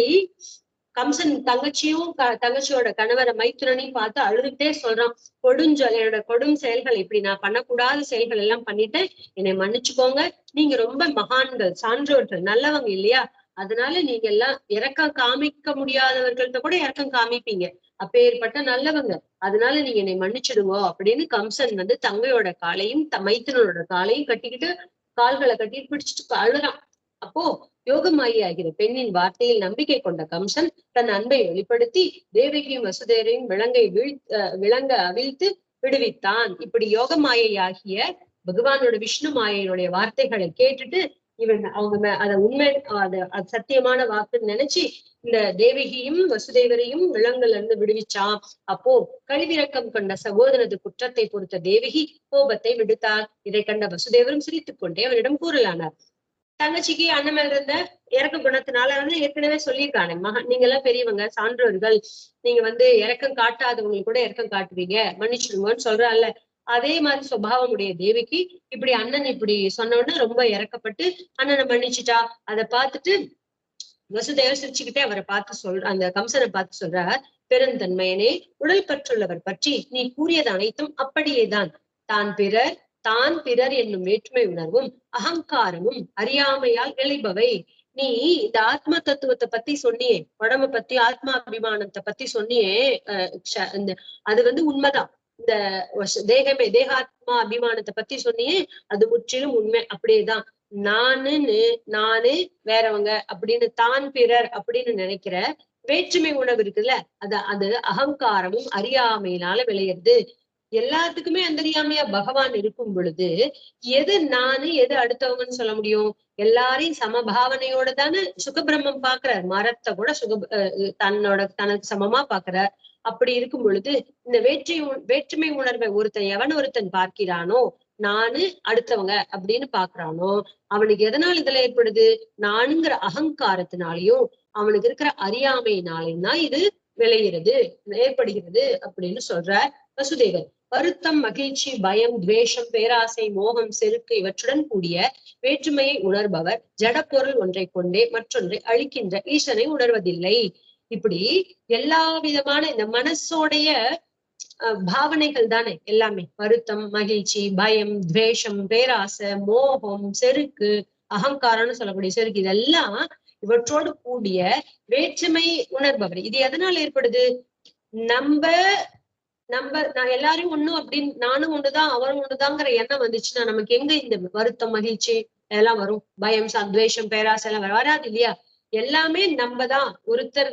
கம்சன் தங்கச்சியோட கணவரை மைத்துரனையும் பார்த்து அழுதுகிட்டே சொல்றான். என்னோட கொடும் செயல்கள், இப்படி நான் பண்ணக்கூடாத செயல்கள் எல்லாம் பண்ணிட்டேன், என்னை மன்னிச்சுக்கோங்க. நீங்க ரொம்ப மகான்கள், சான்றோர்கள், நல்லவங்க இல்லையா, அதனால நீங்க எல்லாம் இரக்கம் காமிக்க முடியாதவர்கள்ட்ட கூட இரக்கம் காமிப்பீங்க, அப்பேற்பட்ட நல்லவங்க, அதனால நீங்க என்னை மன்னிச்சிடுங்க அப்படின்னு கம்சன் வந்து தங்கையோட காலையும் மைத்திரனோட காலையும் கட்டிக்கிட்டு கால்களை கட்டிட்டு பிடிச்சிட்டு அழுறான். அப்போ யோகமாயி ஆகிற பெண்ணின் வார்த்தையில் நம்பிக்கை கொண்ட கம்சன் தன் அன்பை வெளிப்படுத்தி தேவகியும் வசுதேவரையும் விலங்க அவிழ்த்து விடுவித்தான். இப்படி யோகமாயை ஆகிய பகவானோட விஷ்ணு மாயையினுடைய வார்த்தைகளை கேட்டுட்டு இவன் அவங்க அத உண்மை அது சத்தியமான வாக்குன்னு நினைச்சு இந்த தேவகியும் வசுதேவரையும் விலங்குல இருந்து விடுவிச்சான். அப்போ கழிவிறக்கம் கொண்ட சகோதரது குற்றத்தை பொறுத்த தேவகி கோபத்தை விடுத்தார். இதை கண்ட வசுதேவரும் சிரித்துக் கொண்டே அவனிடம் கூறலானார். தங்கச்சிக்கு அண்ணன் மேல இருந்த இறக்க குணத்தினால ஏற்கனவே சொல்லியிருக்கானே, நீங்க எல்லாம் பெரியவங்க, சான்றோர்கள், நீங்க இறக்கம் காட்டாதவங்களுக்கு கூட இறக்கம் காட்டுவீங்க, மன்னிச்சிடுங்கன்னு சொல்றாள்ல. அதே மாதிரி சுபாவம் உடைய தேவிக்கு இப்படி அண்ணன் இப்படி சொன்ன உடனே ரொம்ப இறக்கப்பட்டு அண்ணனை மன்னிச்சுட்டா. அதை பார்த்துட்டு வசுதேவர் சிரிச்சுக்கிட்டே அவரை பார்த்து அந்த கம்சனை பார்த்து சொல்றார், பெருந்தன்மையனே, உடல் பற்றுள்ளவர் பற்றி நீ கூறியது அனைத்தும் அப்படியேதான். தான் பிறர் என்னும் வேற்றுமை உணர்வும் அகங்காரமும் அறியாமையால் எழுபவை. நீ இந்த ஆத்ம தத்துவத்தை பத்தி சொன்னியே, உடம்ப பத்தி ஆத்மா அபிமானத்தை பத்தி சொன்னியே, அது உண்மைதான். இந்த தேகாத்மா அபிமானத்தை பத்தி சொன்னியே, அது முற்றிலும் உண்மை, அப்படியேதான். நானு வேறவங்க அப்படின்னு தான் பிறர் அப்படின்னு நினைக்கிற வேற்றுமை உணர்வு இருக்குல்ல, அது அகங்காரமும் அறியாமையினால விளையிறது. எல்லாத்துக்குமே அந்தரியாமையா பகவான் இருக்கும் பொழுது எது நானு எது அடுத்தவங்கன்னு சொல்ல முடியும்? எல்லாரையும் சமபாவனையோட தானே சுகபிரம்மம் பாக்குறார். மரத்தை கூட தனக்கு சமமா பாக்குறார். அப்படி இருக்கும் பொழுது இந்த வேற்றுமை உணர்வை ஒருத்தன் பார்க்கிறானோ, நானு அடுத்தவங்க அப்படின்னு பாக்குறானோ, அவனுக்கு எதனால இதுல ஏற்படுது? நானுங்கிற அகங்காரத்தினாலையும் அவனுக்கு இருக்கிற அறியாமையினாலையும் தான் இது விளைகிறது, ஏற்படுகிறது அப்படின்னு சொல்றார் வசுதேவர். வருத்தம், மகிழ்ச்சி, பயம், துவேஷம், பேராசை, மோகம், செருக்கு இவற்றுடன் கூடிய வேற்றுமையை உணர்பவர் ஜடப்பொருள் ஒன்றை கொண்டே மற்றொன்றை அழிக்கின்ற ஈசனை உணர்வதில்லை. இப்படி எல்லா விதமான இந்த மனசோடைய பாவனைகள் தானே எல்லாமே. வருத்தம், மகிழ்ச்சி, பயம், துவேஷம், பேராசை, மோகம், செருக்கு, அகங்காரம்னு சொல்லக்கூடிய செருக்கு, இதெல்லாம் இவற்றோடு கூடிய வேற்றுமை உணர்பவர். இது எதனால ஏற்படுது? நான் எல்லாரையும் ஒண்ணும் அப்படின்னு, நானும் ஒண்ணுதான் அவரும் ஒண்ணுதாங்கிற எண்ணம் வந்துச்சுன்னா நமக்கு எங்க இந்த வருத்தம், மகிழ்ச்சி எல்லாம் வரும்? பயம், சத்வேஷம், பேராசை எல்லாம் வராது இல்லையா? எல்லாமே ஒருத்தர்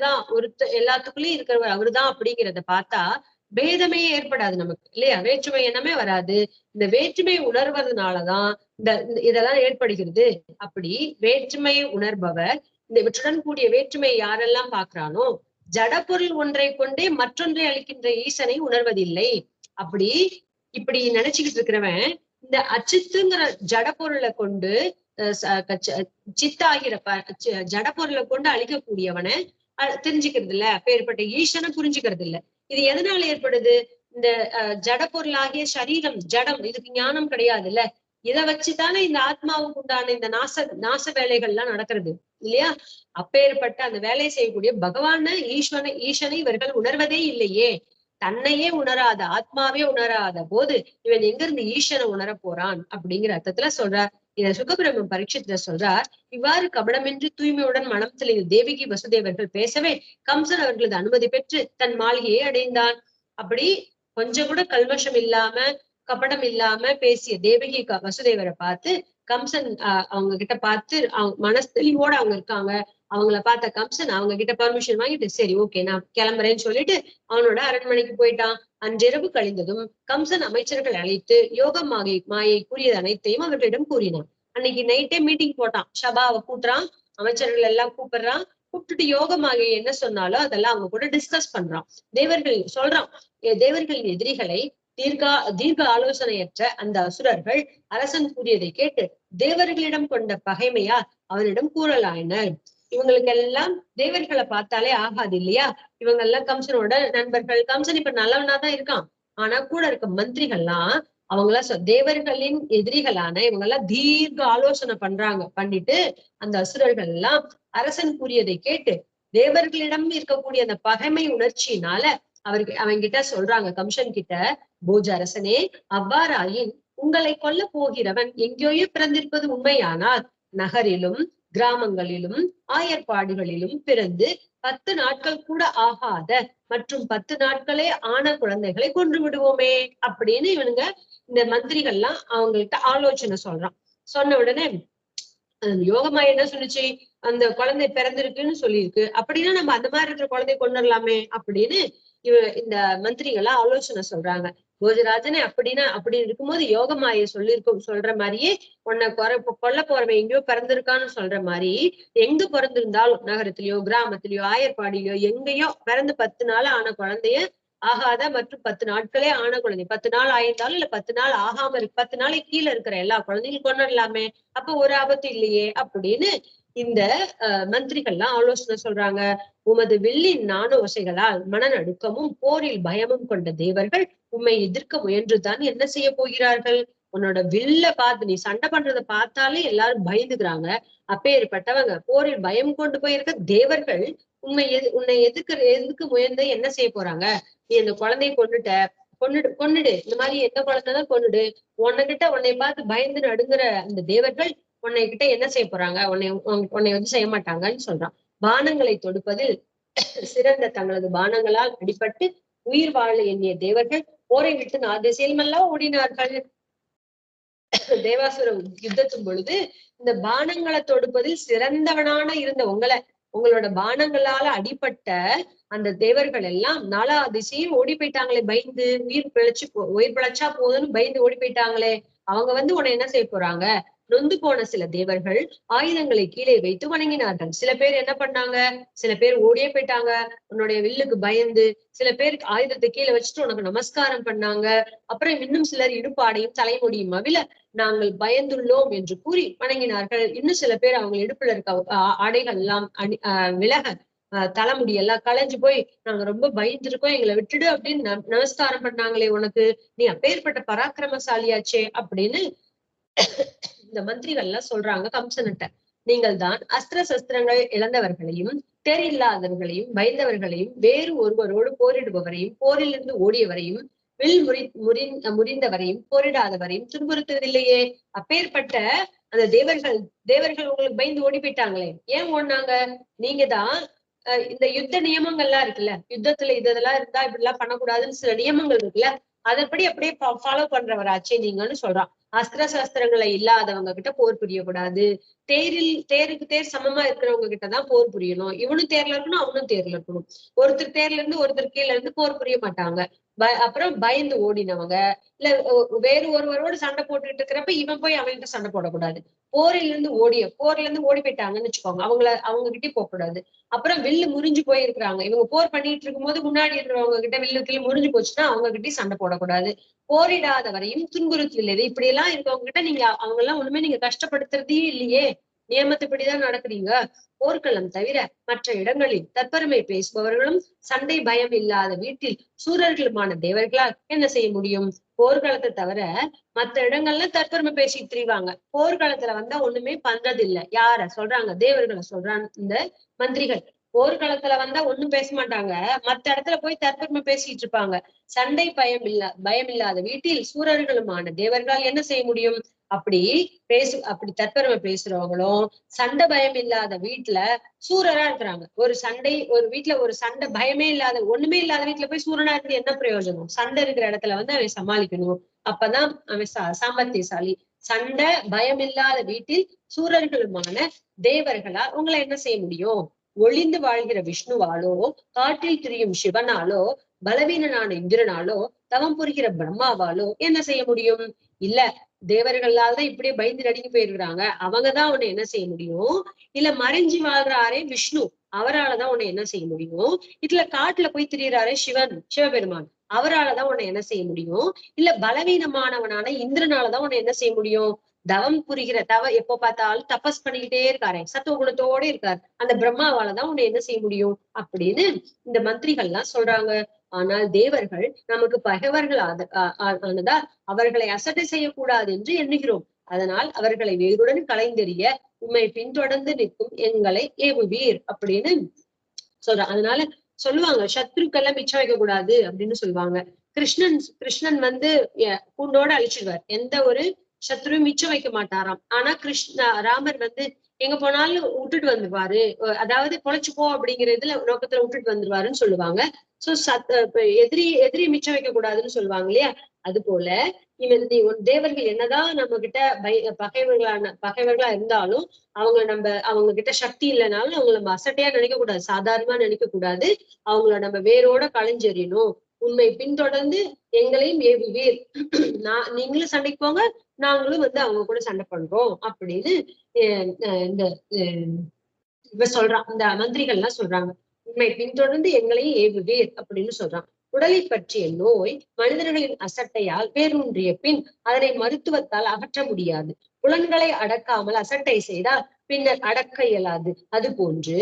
எல்லாத்துக்குள்ளயும் இருக்கிறவர் அவருதான் அப்படிங்கிறத பார்த்தா பேதமே ஏற்படாது நமக்கு இல்லையா? வேற்றுமை எண்ணமே வராது. இந்த வேற்றுமை உணர்வதனாலதான் இதெல்லாம் ஏற்படுகிறது. அப்படி வேற்றுமையை உணர்பவர் இந்த இவற்றுடன் கூடிய வேற்றுமையை யாரெல்லாம் பாக்குறானோ, ஜடப்பொருள் ஒன்றை கொண்டே மற்றொன்றை அளிக்கின்ற ஈசனை உணர்வதில்லை. இப்படி நினைச்சுக்கிட்டு இருக்கிறவன் இந்த அச்சித்துங்கிற ஜடப்பொருளை கொண்டு சித்தாகிற ஜடப்பொருளை கொண்டு அழிக்கக்கூடியவனை தெரிஞ்சுக்கிறது இல்ல, அப்பேற்பட்ட ஈசனை புரிஞ்சுக்கிறது இல்ல. இது எதனால ஏற்படுது? இந்த ஜடப்பொருளாகிய சரீரம் ஜடம், இதுக்கு ஞானம் கிடையாது இல்ல. இதை வச்சுதானே இந்த ஆத்மாவுக்கு உண்டான இந்த நாச வேலைகள்லாம் நடக்கிறது இல்லையா? அப்பேற்பட்ட அந்த வேலையை செய்யக்கூடிய பகவான ஈசனை இவர்கள் உணர்வதே இல்லையே. தன்னையே உணராத, ஆத்மாவே உணராத போது இவன் எங்க இருந்து ஈசனை உணர போறான் அப்படிங்கிற அர்த்தத்துல சொல்றார். இத சுகபிரம்மம் பரீட்சித்துல சொல்றார். இவ்வாறு கபடமின்றி தூய்மையுடன் மனம் தெளிந்த தேவகி வசுதேவர்கள் பேசவே கம்சன் அவர்களது அனுமதி பெற்று தன் மாளிகையை அடைந்தான். அப்படி கொஞ்சம் கூட கல்மஷம் இல்லாம கபடம் இல்லாம பேசிய தேவகி வசுதேவரை பார்த்து கம்சன் அவங்க கிட்ட பார்த்து மனஸ்தெளிவோட அவங்க இருக்காங்க. அவங்கள பார்த்த கம்சன் அவங்க கிட்ட பர்மிஷன் வாங்கிட்டு சரி ஓகே நான் கிளம்புறேன்னு சொல்லிட்டு அவனோட அரண்மனைக்கு போயிட்டான். அன்றிரவு கழிந்ததும் கம்சன் அமைச்சர்கள் அழைத்து யோக மாயை கூறியது அனைத்தையும் அவர்களிடம் கூறினான். அன்னைக்கு நைட்டே மீட்டிங் போட்டான், சபாவை கூட்டுறான், அமைச்சர்கள் எல்லாம் கூப்பிடுறான். கூப்பிட்டுட்டு யோக மாயை என்ன சொன்னாலும் அதெல்லாம் அவங்க கூட டிஸ்கஸ் பண்றான். தேவர்களின் எதிரிகளை தீர்க்க ஆலோசனையற்ற அந்த அசுரர்கள் அரசன் கூறியதை கேட்டு தேவர்களிடம் கொண்ட பகைமையால் அவனிடம் கூறலாயினர். இவங்களுக்கு எல்லாம் தேவர்களை பார்த்தாலே ஆகாது இல்லையா? இவங்க எல்லாம் கம்சனோட நண்பர்கள். கம்சன் இப்ப நல்லவனாதான் இருக்கான், ஆனா கூட இருக்க மந்திரிகள்லாம் அவங்களாம் தேவர்களின் எதிரிகளான இவங்க எல்லாம் தீர்க்க ஆலோசனை பண்ணிட்டு அந்த அசுரர்கள் எல்லாம் அரசன் கூறியதை கேட்டு தேவர்களிடம் இருக்கக்கூடிய அந்த பகைமை உணர்ச்சியினால அவங்கிட்ட சொல்றாங்க, கம்சன் கிட்ட, போஜ அரசனே, அவ்வாறாயின் உங்களை கொல்ல போகிறவன் எங்கேயோ பிறந்திருப்பது உண்மையானால் நகரிலும் கிராமங்களிலும் ஆயர்பாடுகளிலும் பிறந்து 10 நாட்கள் கூட ஆகாத மற்றும் 10 நாட்களே ஆன குழந்தைகளை கொன்று விடுவோமே அப்படின்னு இவனுங்க இந்த மந்திரிகள்லாம் அவங்கள்ட்ட ஆலோசனை சொல்றான். சொன்ன உடனே யோகமா என்ன சொல்லிச்சு, அந்த குழந்தை பிறந்திருக்குன்னு சொல்லியிருக்கு, அப்படின்னா நம்ம அந்த மாதிரி இருக்கிற குழந்தைய கொண்டுடலாமே அப்படின்னு இந்த மந்திரிகள்லாம் ஆலோசனை சொல்றாங்க. போஜராஜனே அப்படின்னு இருக்கும்போது யோகமாய சொல்ற மாதிரியே உன்னை கொல்ல போறவன் எங்கேயோ பிறந்திருக்கான்னு சொல்ற மாதிரி எங்க பிறந்திருந்தாலும் நகரத்திலயோ கிராமத்திலயோ ஆயர்பாடியிலயோ எங்கேயோ பிறந்து 10 நாள் ஆன குழந்தைய ஆகாத மற்றும் 10 நாட்களே ஆன குழந்தை, 10 நாள் ஆயிருந்தாலும் இல்ல 10 நாள் ஆகாம இருக்கு, 10 நாளைக்கு கீழே இருக்கிற எல்லா குழந்தைகளும் கொண்டுடலாமே, அப்ப ஒரு ஆபத்து இல்லையே அப்படின்னு இந்த மந்திரிகள்லாம் ஆலோசனை சொல்றாங்க. உமது வில்லின் நாண ஓசைகளால் மனநடுக்கமும் போரில் பயமும் கொண்ட தேவர்கள் உம்மை எதிர்க்க முயன்றுதான் என்ன செய்ய போகிறார்கள்? உன்னோட வில்ல பார்த்து நீ சண்டை பண்றதை பார்த்தாலே எல்லாரும் பயந்துக்கிறாங்க. அப்பேற்பட்டவங்க போரில் பயம் கொண்டு போயிருக்க தேவர்கள் உன்னை எதுக்கு முயன்று என்ன செய்ய போறாங்க? நீ அந்த குழந்தைய கொன்னுடு இந்த மாதிரி எந்த குழந்தைதான் கொன்னுடு. உன்னை பார்த்து பயந்து நடுங்குற அந்த தேவர்கள் உன்னை கிட்ட என்ன செய்ய போறாங்க? உன்னை வந்து செய்ய மாட்டாங்கன்னு சொல்றான். பானங்களை தொடுப்பதில் சிறந்த தங்களது பானங்களால் அடிபட்டு உயிர் வாழ எண்ணிய தேவர்கள் போரை விட்டு திசையிலுமெல்லாம் ஓடினார்கள். தேவாசுர யுத்தத்தின் பொழுது இந்த பானங்களை தொடுப்பதில் சிறந்தவனான இருந்த உங்களோட பானங்களால அடிபட்ட அந்த தேவர்கள் எல்லாம் நாலா திசையும் ஓடி போயிட்டாங்களே, பயந்து உயிர் பிழைச்சா போதுன்னு பயந்து ஓடி போயிட்டாங்களே. அவங்க வந்து உன்னை என்ன செய்ய போறாங்க? நொந்து போன சில தேவர்கள் ஆயுதங்களை கீழே வைத்து வணங்கினார்கள். சில பேர் என்ன பண்ணாங்க? சில பேர் ஓடியே போயிட்டாங்க உன்னுடைய வில்லுக்கு பயந்து. சில பேருக்கு ஆயுதத்தை கீழே வச்சுட்டு உனக்கு நமஸ்காரம் பண்ணாங்க. அப்புறம் இன்னும் சிலர் இடுப்பாடையும் தலைமுடியும் அவில நாங்கள் பயந்துள்ளோம் என்று கூறி வணங்கினார்கள். இன்னும் சில பேர் அவங்க இடுப்புல இருக்க ஆடைகள் எல்லாம் விலக தலைமுடி எல்லாம் களைஞ்சு போய் நாங்க ரொம்ப பயந்துருக்கோம், எங்களை விட்டுடு அப்படின்னு நமஸ்காரம் பண்ணாங்களே உனக்கு, நீ அப்பேற்பட்ட பராக்கிரமசாலியாச்சே அப்படின்னு இந்த மந்திரிகள் எல்லாம் சொல்றாங்க கம்சன்கிட்ட. நீங்கள் தான் அஸ்திர சஸ்திரங்கள் இழந்தவர்களையும் தேரில்லாதவர்களையும் பயந்தவர்களையும் வேறு ஒருவரோடு போரிடுபவரையும் போரிலிருந்து ஓடியவரையும் வில் முறிந்தவரையும் போரிடாதவரையும் துன்புறுத்துவதில்லையே. அப்பேற்பட்ட அந்த தேவர்கள் உங்களுக்கு பயந்து ஓடி போயிட்டாங்களே, ஏன் ஓடினாங்க? நீங்க தான் இந்த யுத்த நியமங்கள்லாம் இருக்குல்ல, யுத்தத்துல இதெல்லாம் இருந்தா இப்படி எல்லாம் பண்ணக்கூடாதுன்னு சில நியமங்கள் இருக்குல்ல, அதன்படி அப்படியே ஃபாலோ பண்றவராச்சே நீங்கன்னு சொல்றான். அஸ்திர சாஸ்திரங்களை இல்லாதவங்க கிட்ட போர் புரியக்கூடாது. தேருக்கு தேர் சமமா இருக்கிறவங்க கிட்டதான் போர் புரியணும். இவனும் தேர்ல இருக்கணும், அவனும் தேர்ல இருக்கணும். ஒருத்தர் தேர்ல இருந்து ஒருத்தர் கீழே இருந்து போர் புரிய மாட்டாங்க. அப்புறம் பயந்து ஓடினவங்க, இல்ல வேறு ஒருவரோடு சண்டை போட்டுட்டு இருக்கிறப்ப இவன் போய் அவன்கிட்ட சண்டை போடக்கூடாது. போர்ல இருந்து ஓடி போயிட்டாங்கன்னு வச்சுக்கோங்க, அவங்க கிட்டே போக கூடாது. அப்புறம் வில்லு முறிஞ்சு போயிருக்கிறாங்க, இவங்க போர் பண்ணிட்டு இருக்கும் போது முன்னாடி இருக்கிறவங்க கிட்ட வில்லுக்குள்ள முறிஞ்சு போச்சுன்னா அவங்க கிட்டயும் சண்டை போடக்கூடாது. போரிடாதவரையும் துன்புறுத்தல் இப்படி எல்லாம் இருக்கவங்க கிட்ட நீங்க அவங்க எல்லாம் ஒண்ணுமே நீங்க கஷ்டப்படுத்துறதே இல்லையே, நியமத்துப்படிதான் நடக்குறீங்க. போர்க்களம் தவிர மற்ற இடங்களில் தற்பெருமை பேசுபவர்களும் சண்டை பயம் இல்லாத வீட்டில் சூரர்களுமான தேவர்களால் என்ன செய்ய முடியும்? போர்க்களத்தை தவிர மற்ற இடங்கள்ல தற்பெருமை பேசிட்டு திரிவாங்க. போர்க்களத்துல வந்தா ஒண்ணுமே பண்றது இல்ல. யார சொல்றாங்க? தேவர்களை சொல்றாங்க இந்த மந்திரிகள். போர்க்களத்துல வந்தா ஒண்ணும் பேச மாட்டாங்க, மத்த இடத்துல போய் தற்பெருமை பேசிட்டு இருப்பாங்க. சண்டை பயம் இல்லாத வீட்டில் சூரர்களுமான தேவர்களால் என்ன செய்ய முடியும்? அப்படி தற்பெருமை பேசுறவங்களும் சண்டை பயம் இல்லாத வீட்டுல சூரரா இருக்கிறாங்க. ஒரு வீட்டுல ஒரு சண்டை பயமே இல்லாத ஒண்ணுமே இல்லாத வீட்டுல போய் சூரனா இருந்து என்ன பிரயோஜனம்? சண்டை இருக்கிற இடத்துல வந்து அவன் சமாளிக்கணும், அப்பதான் அவன் சாமர்த்தியசாலி. சண்டை பயம் இல்லாத வீட்டில் சூரர்களுமான தேவர்களால் உங்களை என்ன செய்ய முடியும்? ஒளிந்து வாழ்கிற விஷ்ணுவாலோ, காட்டில் திரியும் சிவனாலோ, பலவீனனான இந்திரனாலோ, தவம் புரிகிற பிரம்மாவாலோ என்ன செய்ய முடியும்? இல்ல தேவர்களால் தான் இப்படியே பயந்து நடுங்கி போயிருக்கிறாங்க, அவங்கதான் உன்னை என்ன செய்ய முடியும்? இல்ல மறைஞ்சு வாழ்றாரே விஷ்ணு, அவராலதான் உன்னை என்ன செய்ய முடியும்? இதுல காட்டுல போய் திரியிறாரே சிவபெருமான், அவராலதான் உன்னை என்ன செய்ய முடியும்? இல்ல பலவீனமானவனான இந்திரனாலதான் உன்னை என்ன செய்ய முடியும்? தவம் புரிகிற எப்ப பார்த்தாலும் தபஸ் பண்ணிக்கிட்டே இருக்காரு, சத்துவ குணத்தோட இருக்காரு, அந்த பிரம்மாவாலதான் உன்னை என்ன செய்ய முடியும் அப்படின்னு இந்த மந்திரிகள் எல்லாம் சொல்றாங்க. ஆனால் தேவர்கள் நமக்கு பகைவர்கள் ஆனதால் அவர்களை அசட்டை செய்யக்கூடாது என்று எண்ணுகிறோம். அதனால் அவர்களை வேருடன் கலைந்தெறிய உண்மை பின்தொடர்ந்து நிற்கும் எங்களை ஏவுவீர் அப்படின்னு சொல்றாங்க. அதனால சொல்லுவாங்க சத்ருக்கெல்லாம் மிச்சம் வைக்க கூடாது அப்படின்னு சொல்லுவாங்க. கிருஷ்ணன் வந்து பூண்டோட அழிச்சிடுவார், எந்த ஒரு சத்ருவும் மிச்சம் வைக்க மாட்டாராம். ஆனா ராமர் வந்து எங்க போனாலும் விட்டுட்டு வந்துருவாரு, அதாவது பொழைச்சு போ அப்படிங்கிற இதுல நோக்கத்துல விட்டுட்டு வந்துருவாருன்னு சொல்லுவாங்க. சோ எதிரி மிச்சம் வைக்க கூடாதுன்னு சொல்லுவாங்க இல்லையா? அது போல தேவர்கள் என்னதான் நம்ம கிட்ட பகைவர்களா இருந்தாலும் அவங்க கிட்ட சக்தி இல்லைனாலும் அவங்களை நம்ம அசட்டையா நினைக்க கூடாது, சாதாரணமா நினைக்க கூடாது. அவங்கள நம்ம வேரோட களைஞ்செறியணும். உண்மை பின்தொடர்ந்து எங்களையும் ஏவுவீர், நீங்களும் சண்டைக்கு போங்க, நாங்களும் வந்து அவங்க கூட சண்டை பண்றோம் அப்படின்னு இந்த சொல்றான். இந்த மந்திரிகள் எல்லாம் சொல்றாங்க, உண்மை பின்தொடர்ந்து எங்களையும் ஏவுவீர் அப்படின்னு சொல்றான். உடலை பற்றிய நோய் மனிதர்களின் அசட்டையால் வேரூன்றிய பின் அதனை மருத்துவத்தால் அகற்ற முடியாது. புலன்களை அடக்காமல் அசட்டை செய்தால் பின்னர் அடக்க இயலாது. அது போன்று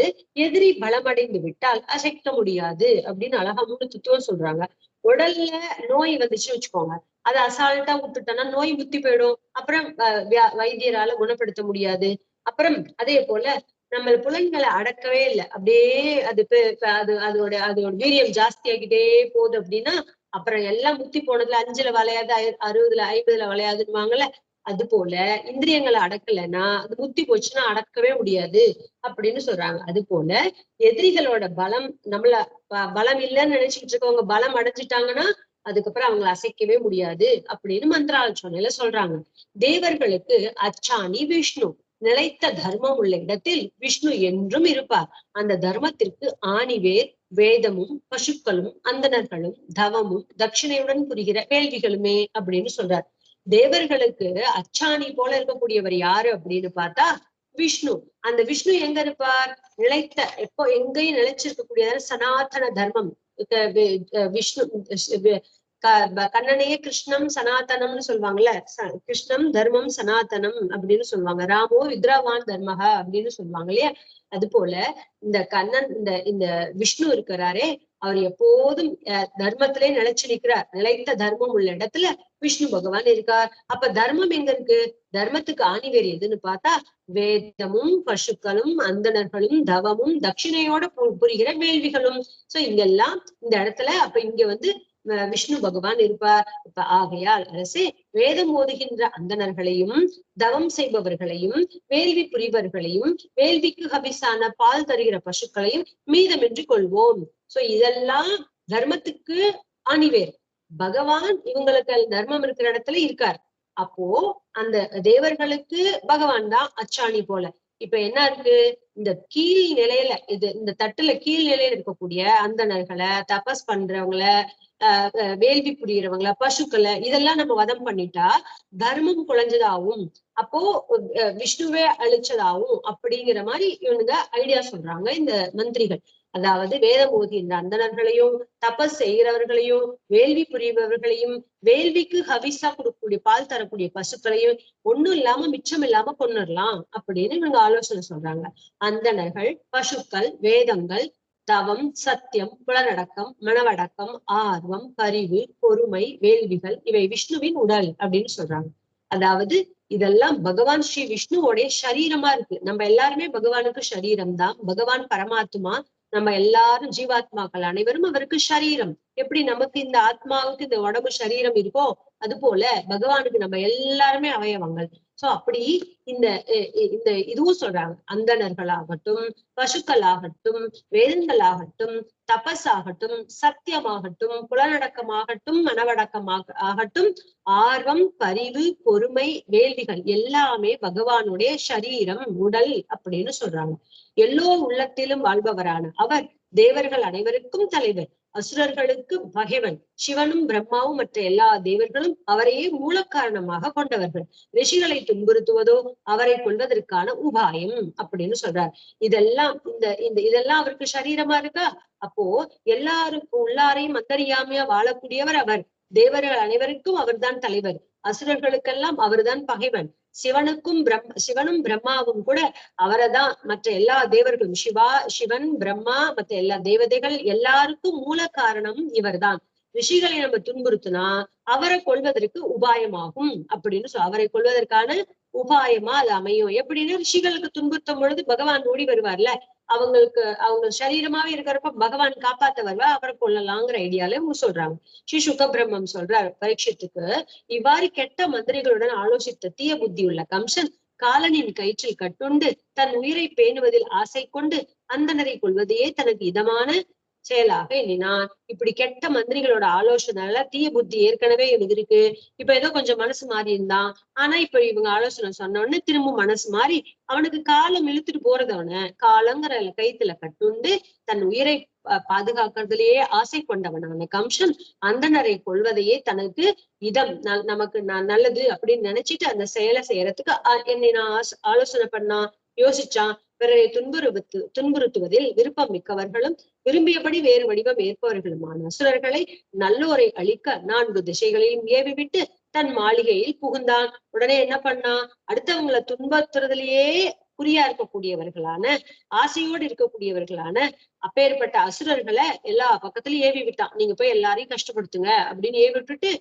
எதிரி பலமடைந்து விட்டால் அசைக்க முடியாது அப்படின்னு அழகா தத்துவம் சொல்றாங்க. உடல்ல நோய் வந்துச்சுன்னு வச்சுக்கோங்க, அதை அசால்ட்டா விட்டுட்டோம்னா நோய் முத்தி போயிடும். அப்புறம் வைத்தியரால குணப்படுத்த முடியாது. அப்புறம் அதே போல நம்ம புலன்களை அடக்கவே இல்லை, அப்படியே அதோட வீரியம் ஜாஸ்தி ஆகிட்டே போகுது அப்படின்னா அப்புறம் எல்லாம் முத்தி போனதுல 5ல வளையாது 60ல 50ல வளையாதுன்னுவாங்கல்ல. அது போல இந்திரியங்களை அடக்கலைன்னா அது முத்தி போச்சுன்னா அடக்கவே முடியாது அப்படின்னு சொல்றாங்க. அது போல எதிரிகளோட பலம் பலம் இல்லைன்னு நினைச்சுக்கிட்டு இருக்கவங்க பலம் அடைஞ்சிட்டாங்கன்னா அதுக்கப்புறம் அவங்களை அசைக்கவே முடியாது அப்படின்னு மந்திராலோசனையில சொல்றாங்க. தேவர்களுக்கு அச்சாணி விஷ்ணு. நிலைத்த தர்மம் உள்ள இடத்தில் விஷ்ணு என்றும் இருப்பார். அந்த தர்மத்திற்கு ஆணிவேர் வேதமும் பசுக்களும் அந்தணர்களும் தவமும் தட்சிணையுடன் புரிகிற வேள்விகளுமே அப்படின்னு சொல்றார். தேவர்களுக்கு அச்சாணி போல இருக்கக்கூடியவர் யாரு அப்படின்னு பார்த்தா விஷ்ணு. அந்த விஷ்ணு எங்க இருப்பார்? நிலைத்த எப்போ எங்கேயும் நிலைச்சிருக்கக்கூடிய சனாதன தர்மம். விஷ்ணு கண்ணனையே கிருஷ்ணம் சனாதனம்னு சொல்லுவாங்கல்ல. கிருஷ்ணம் தர்மம் சனாதனம் அப்படின்னு சொல்லுவாங்க. ராமோ வித்ராவான் தர்மஹா அப்படின்னு சொல்லுவாங்க இல்லையா. அது போல இந்த கண்ணன் இந்த விஷ்ணு இருக்கிறாரே அவர் எப்போதும் தர்மத்திலே நிலைச்சு நிற்கிறார். நிலைத்த தர்மம் உள்ள இடத்துல விஷ்ணு பகவான் இருக்கார். அப்ப தர்மம் எங்க இருக்கு? தர்மத்துக்கு ஆணிவேர் எதுன்னு பார்த்தா வேதமும் பசுக்களும் அந்தணர்களும் தவமும் தட்சிணையோட புரிகிற வேள்விகளும். சோ இங்கெல்லாம் இந்த இடத்துல அப்ப இங்க விஷ்ணு பகவான் இருப்பார். இப்ப ஆகையால் அரசே வேதம் ஓதுகின்ற அந்தணர்களையும் தவம் செய்பவர்களையும் வேள்வி புரிவர்களையும் வேள்விக்கு ஹபிசான பால் தருகிற பசுக்களையும் மீதமின்றி கொள்வோம். சோ இதெல்லாம் தர்மத்துக்கு ஆணிவேர். பகவான் இவங்களுக்கு தர்மம் இருக்கிற இடத்துல இருக்கார். அப்போ அந்த தேவர்களுக்கு பகவான் தான் அச்சாணி போல. இப்ப என்ன இருக்கு? இந்த கீழ் நிலையில இந்த தட்டுல கீழ் நிலையில இருக்கக்கூடிய அந்தணர்களை, தபஸ் பண்றவங்களை, வேள்வி புரியறவங்கள, பசுக்களை இதெல்லாம் நம்ம வதம் பண்ணிட்டா தர்மம் குலைஞ்சதாவும் அப்போ விஷ்ணுவே அழிச்சதாவும் அப்படிங்கிற மாதிரி இவனுங்க ஐடியா சொல்றாங்க இந்த மந்திரிகள். அதாவது வேதம் ஓதுகின்ற அந்தணர்களையும் தபஸ் செய்கிறவர்களையும் வேள்வி புரிபவர்களையும் வேள்விக்கு ஹவிசா கொடுக்கக்கூடிய பால் தரக்கூடிய பசுக்களையும் ஒண்ணும் இல்லாம மிச்சம் இல்லாம கொண்டுடலாம் அப்படின்னு இவங்க ஆலோசனை சொல்றாங்க. அந்தணர்கள், பசுக்கள், வேதங்கள், தவம், சத்தியம், புலனடக்கம், மனவடக்கம், ஆர்வம், பரிவு, பொறுமை, வேள்விகள் இவை விஷ்ணுவின் உடல் அப்படின்னு சொல்றாங்க. அதாவது இதெல்லாம் பகவான் ஸ்ரீ விஷ்ணுவோடைய சரீரமா இருக்கு. நம்ம எல்லாருமே பகவானுக்கு சரீரம் தான். பகவான் பரமாத்மா, நம்ம எல்லாரும் ஜீவாத்மாக்கள் அனைவரும் அவருக்கு சரீரம். எப்படி நமக்கு இந்த ஆத்மாவுக்கு இந்த உடம்பு சரீரம் இருக்கோ அது போல பகவானுக்கு நம்ம எல்லாருமே அவயவங்கள். சோ அப்படி இந்த இதுவும் சொல்றாங்க. அந்தணர்களாகட்டும், பசுக்களாகட்டும், வேதங்களாகட்டும், தபஸாகட்டும், சத்தியமாகட்டும், புலனடக்கமாகட்டும், ஆகட்டும், ஆர்வம், பரிவு, பொறுமை, வேள்விகள் எல்லாமே பகவானுடைய சரீரம், உடல் அப்படின்னு சொல்றாங்க. எல்லோ உள்ளத்திலும் வாழ்பவரான அவர் தேவர்கள் அனைவருக்கும் தலைவர், அசுரர்களுக்கு பகைவன். சிவனும் பிரம்மாவும் மற்ற எல்லா தேவர்களும் அவரையே மூல காரணமாக கொண்டவர்கள். ரிஷிகளை துன்புறுத்துவதோ அவரை கொள்வதற்கான உபாயம் அப்படின்னு சொல்றார். இதெல்லாம் இதெல்லாம் அவருக்கு சரீரமா இருக்கா? அப்போ எல்லாருக்கும் உள்ளாரையும் அந்தரியாமையா வாழக்கூடியவர் அவர். தேவர்கள் அனைவருக்கும் அவர்தான் தலைவர், அசுரர்களுக்கெல்லாம் அவர்தான் பகைவன். சிவனும் பிரம்மாவும் கூட அவரைதான். மற்ற எல்லா தேவர்களும் சிவன் பிரம்மா மற்ற எல்லா தேவதைகள் எல்லாருக்கும் மூல காரணம் இவர்தான். ரிஷிகளை நம்ம துன்புறுத்தினா அவரை கொள்வதற்கு உபாயமாகும் அப்படின்னு அவரை கொள்வதற்கான உபாயமா அது அமையும். எப்படின்னா ரிஷிகளுக்கு துன்புறுத்தும் பொழுது பகவான் ஓடி வருவார்ல, அவங்க சரீரமாவே இருக்கிறப்ப பகவான் காப்பாத்த வருவா, அவரை கொள்ளலாங்கிற ஐடியால இவங்க சொல்றாங்க. ஸ்ரீ சுகபிரம்மம் சொல்றார் பரீட்சித்துக்கு, இவ்வாறு கெட்ட மந்திரிகளுடன் ஆலோசித்த தீய புத்தி உள்ள கம்சன் காலனின் கயிற்றில் கட்டுண்டு தன் உயிரை பேணுவதில் ஆசை கொண்டு அந்தனரை கொள்வதையே தனக்கு இதமான செயலாக எண்ணினான். இப்படி கெட்ட மந்திரிகளோட ஆலோசனைல தீய புத்தி ஏற்கனவே எனக்கு இருக்கு. இப்ப ஏதோ கொஞ்சம் மனசு மாறி இருந்தான். ஆனா இப்ப இவங்க ஆலோசனை சொன்ன உடனே திரும்ப மனசு மாறி அவனுக்கு காலம் இழுத்துட்டு போறதவன காலங்கிற கயித்துல கட்டுண்டு தன் உயிரை பாதுகாக்கிறதுலயே ஆசை கொண்டவனான கம்சன் அந்தனரை கொள்வதையே தனக்கு நமக்கு நல்லது அப்படின்னு நினைச்சிட்டு அந்த செயலை செய்யறதுக்கு என்னை நான் ஆலோசனை பண்ணான், யோசிச்சான். பிறரை துன்புறுத்துவதில் விருப்பம் மிக்கவர்களும் விரும்பியபடி வேறு வடிவம் ஏற்பவர்களுமான அசுரர்களை நல்லோரை அழிக்க 4 திசைகளையும் ஏவிவிட்டு தன் மாளிகையில் புகுந்தான். உடனே என்ன பண்ணா, அடுத்தவங்களை துன்பத்துறதுலயே குறியா இருக்கக்கூடியவர்களான, ஆசையோடு இருக்கக்கூடியவர்களான அப்பேற்பட்ட அசுரர்களை எல்லா பக்கத்துலயும் ஏவி விட்டான். நீங்க போய் எல்லாரையும் கஷ்டப்படுத்துங்க அப்படின்னு ஏவி விட்டுட்டு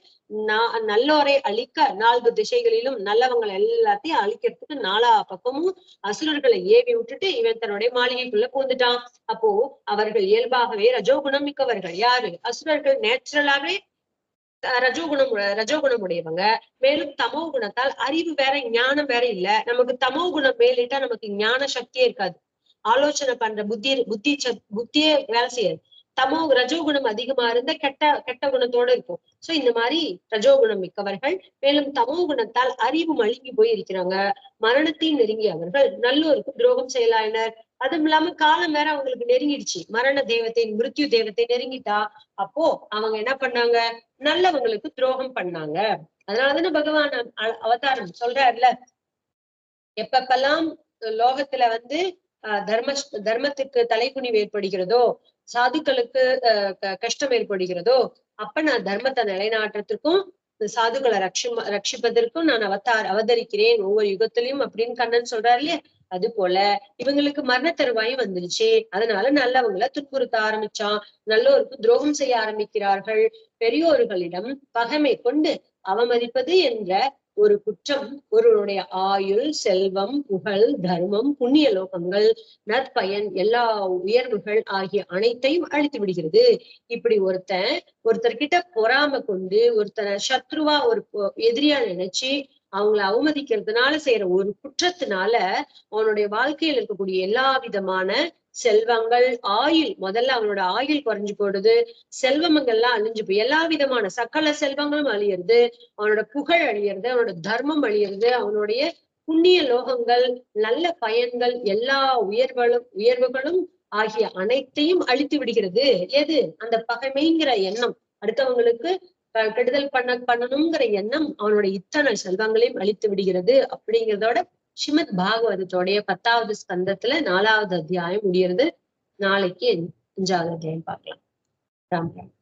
நல்லோரை அழிக்க 4 திசைகளிலும் நல்லவங்களை எல்லாத்தையும் அழிக்கிறதுக்கு 4 பக்கமும் அசுரர்களை ஏவி விட்டுட்டு இவன் தன்னுடைய மாளிகைக்குள்ள பூந்துட்டான். அப்போ அவர்கள் இயல்பாகவே ரஜோகுணம் மிக்கவர்கள். யாரு? அசுரர்கள் நேச்சுரலாவே ரஜோகுணம் உடையவங்க. மேலும் தமோ குணத்தால் அறிவு வேற ஞானம் வேற இல்ல. நமக்கு தமோ குணம் மேலிட்டா நமக்கு ஞான சக்தியே இருக்காது. ஆலோசனை பண்ற புத்தியே வேலை செய்யாது. ரஜோகுணம் அதிகமா இருந்த கெட்ட குணத்தோட இருக்கும். சோ இந்த மாதிரி ரஜோகுணம் மிக்கவர்கள். மேலும் தமோ குணத்தால் அறிவு மழுங்கி போய் இருக்கிறாங்க. மரணத்தையும் நெருங்கியவர்கள் நல்லோருக்கு துரோகம் செய்யலாயினர். அதுவும் இல்லாம காலம் வேற அவங்களுக்கு நெருங்கிடுச்சு. மரண தெய்வத்தை மிருத்யு தெய்வத்தை நெருங்கிட்டா அப்போ அவங்க என்ன பண்ணாங்க, நல்லவங்களுக்கு துரோகம் பண்ணாங்க. அதனாலதானே பகவான் அவதாரம் சொல்றாருல, எப்பப்பெல்லாம் லோகத்துல தர்மத்துக்கு தலைக்குனிவு ஏற்படுகிறதோ, சாதுக்களுக்கு கஷ்டம் ஏற்படுகிறதோ, அப்ப நான் தர்மத்தை நிலைநாட்டுறதுக்கும் சாதுக்களை ரட்சிப்பதற்கும் நான் அவதரிக்கிறேன் ஒவ்வொரு யுகத்திலையும் அப்படின்னு கண்ணன் சொல்றாரு இல்லையா. அது போல இவங்களுக்கு மரண தருவாயும் வந்துருச்சு. அதனால நல்லவங்களை துன்புறுத்த ஆரம்பிச்சான். நல்லோருக்கு துரோகம் செய்ய ஆரம்பிக்கிறார்கள். பெரியோர்களிடம் பகைமை கொண்டு அவமதிப்பது என்ற ஒரு குற்றம் ஒருவருடைய ஆயுள், செல்வம், புகழ், தர்மம், புண்ணிய லோகங்கள், நற்பயன், எல்லா உயர்வுகள் ஆகிய அனைத்தையும் அழித்து விடுகிறது. இப்படி ஒருத்தர்கிட்ட பொறாம கொண்டு ஒருத்தரை சத்ருவா ஒரு எதிரியா நினைச்சு அவங்களை அவமதிக்கிறதுனால செய்யற ஒரு குற்றத்தினால அவனுடைய வாழ்க்கையில் இருக்கக்கூடிய எல்லா விதமான செல்வங்கள், ஆயுள், முதல்ல அவனோட ஆயுள் குறைஞ்சு போடுது, செல்வங்கள்லாம் அழிஞ்சு போய் எல்லா விதமான சகல செல்வங்களும் அழியிறது, அவனோட புகழ் அழியிறது, அவனோட தர்மம் அழியிறது, அவனுடைய புண்ணிய லோகங்கள், நல்ல பயன்கள், எல்லா உயர்வுகளும் ஆகிய அனைத்தையும் அழித்து விடுகிறது. எது? அந்த பகைமைங்கிற எண்ணம், அடுத்தவங்களுக்கு கெடுதல் பண்ணணுங்கிற எண்ணம் அவனுடைய இத்தனை செல்வங்களையும் அழித்து விடுகிறது. அப்படிங்கிறதோட ஸ்ரீமத் பாகவதத்தோடைய 10வது ஸ்கந்தத்துல 4வது அத்தியாயம் முடிகிறது. நாளைக்கு 5வது அத்தியாயம் பார்க்கலாம். ராம் ராம்.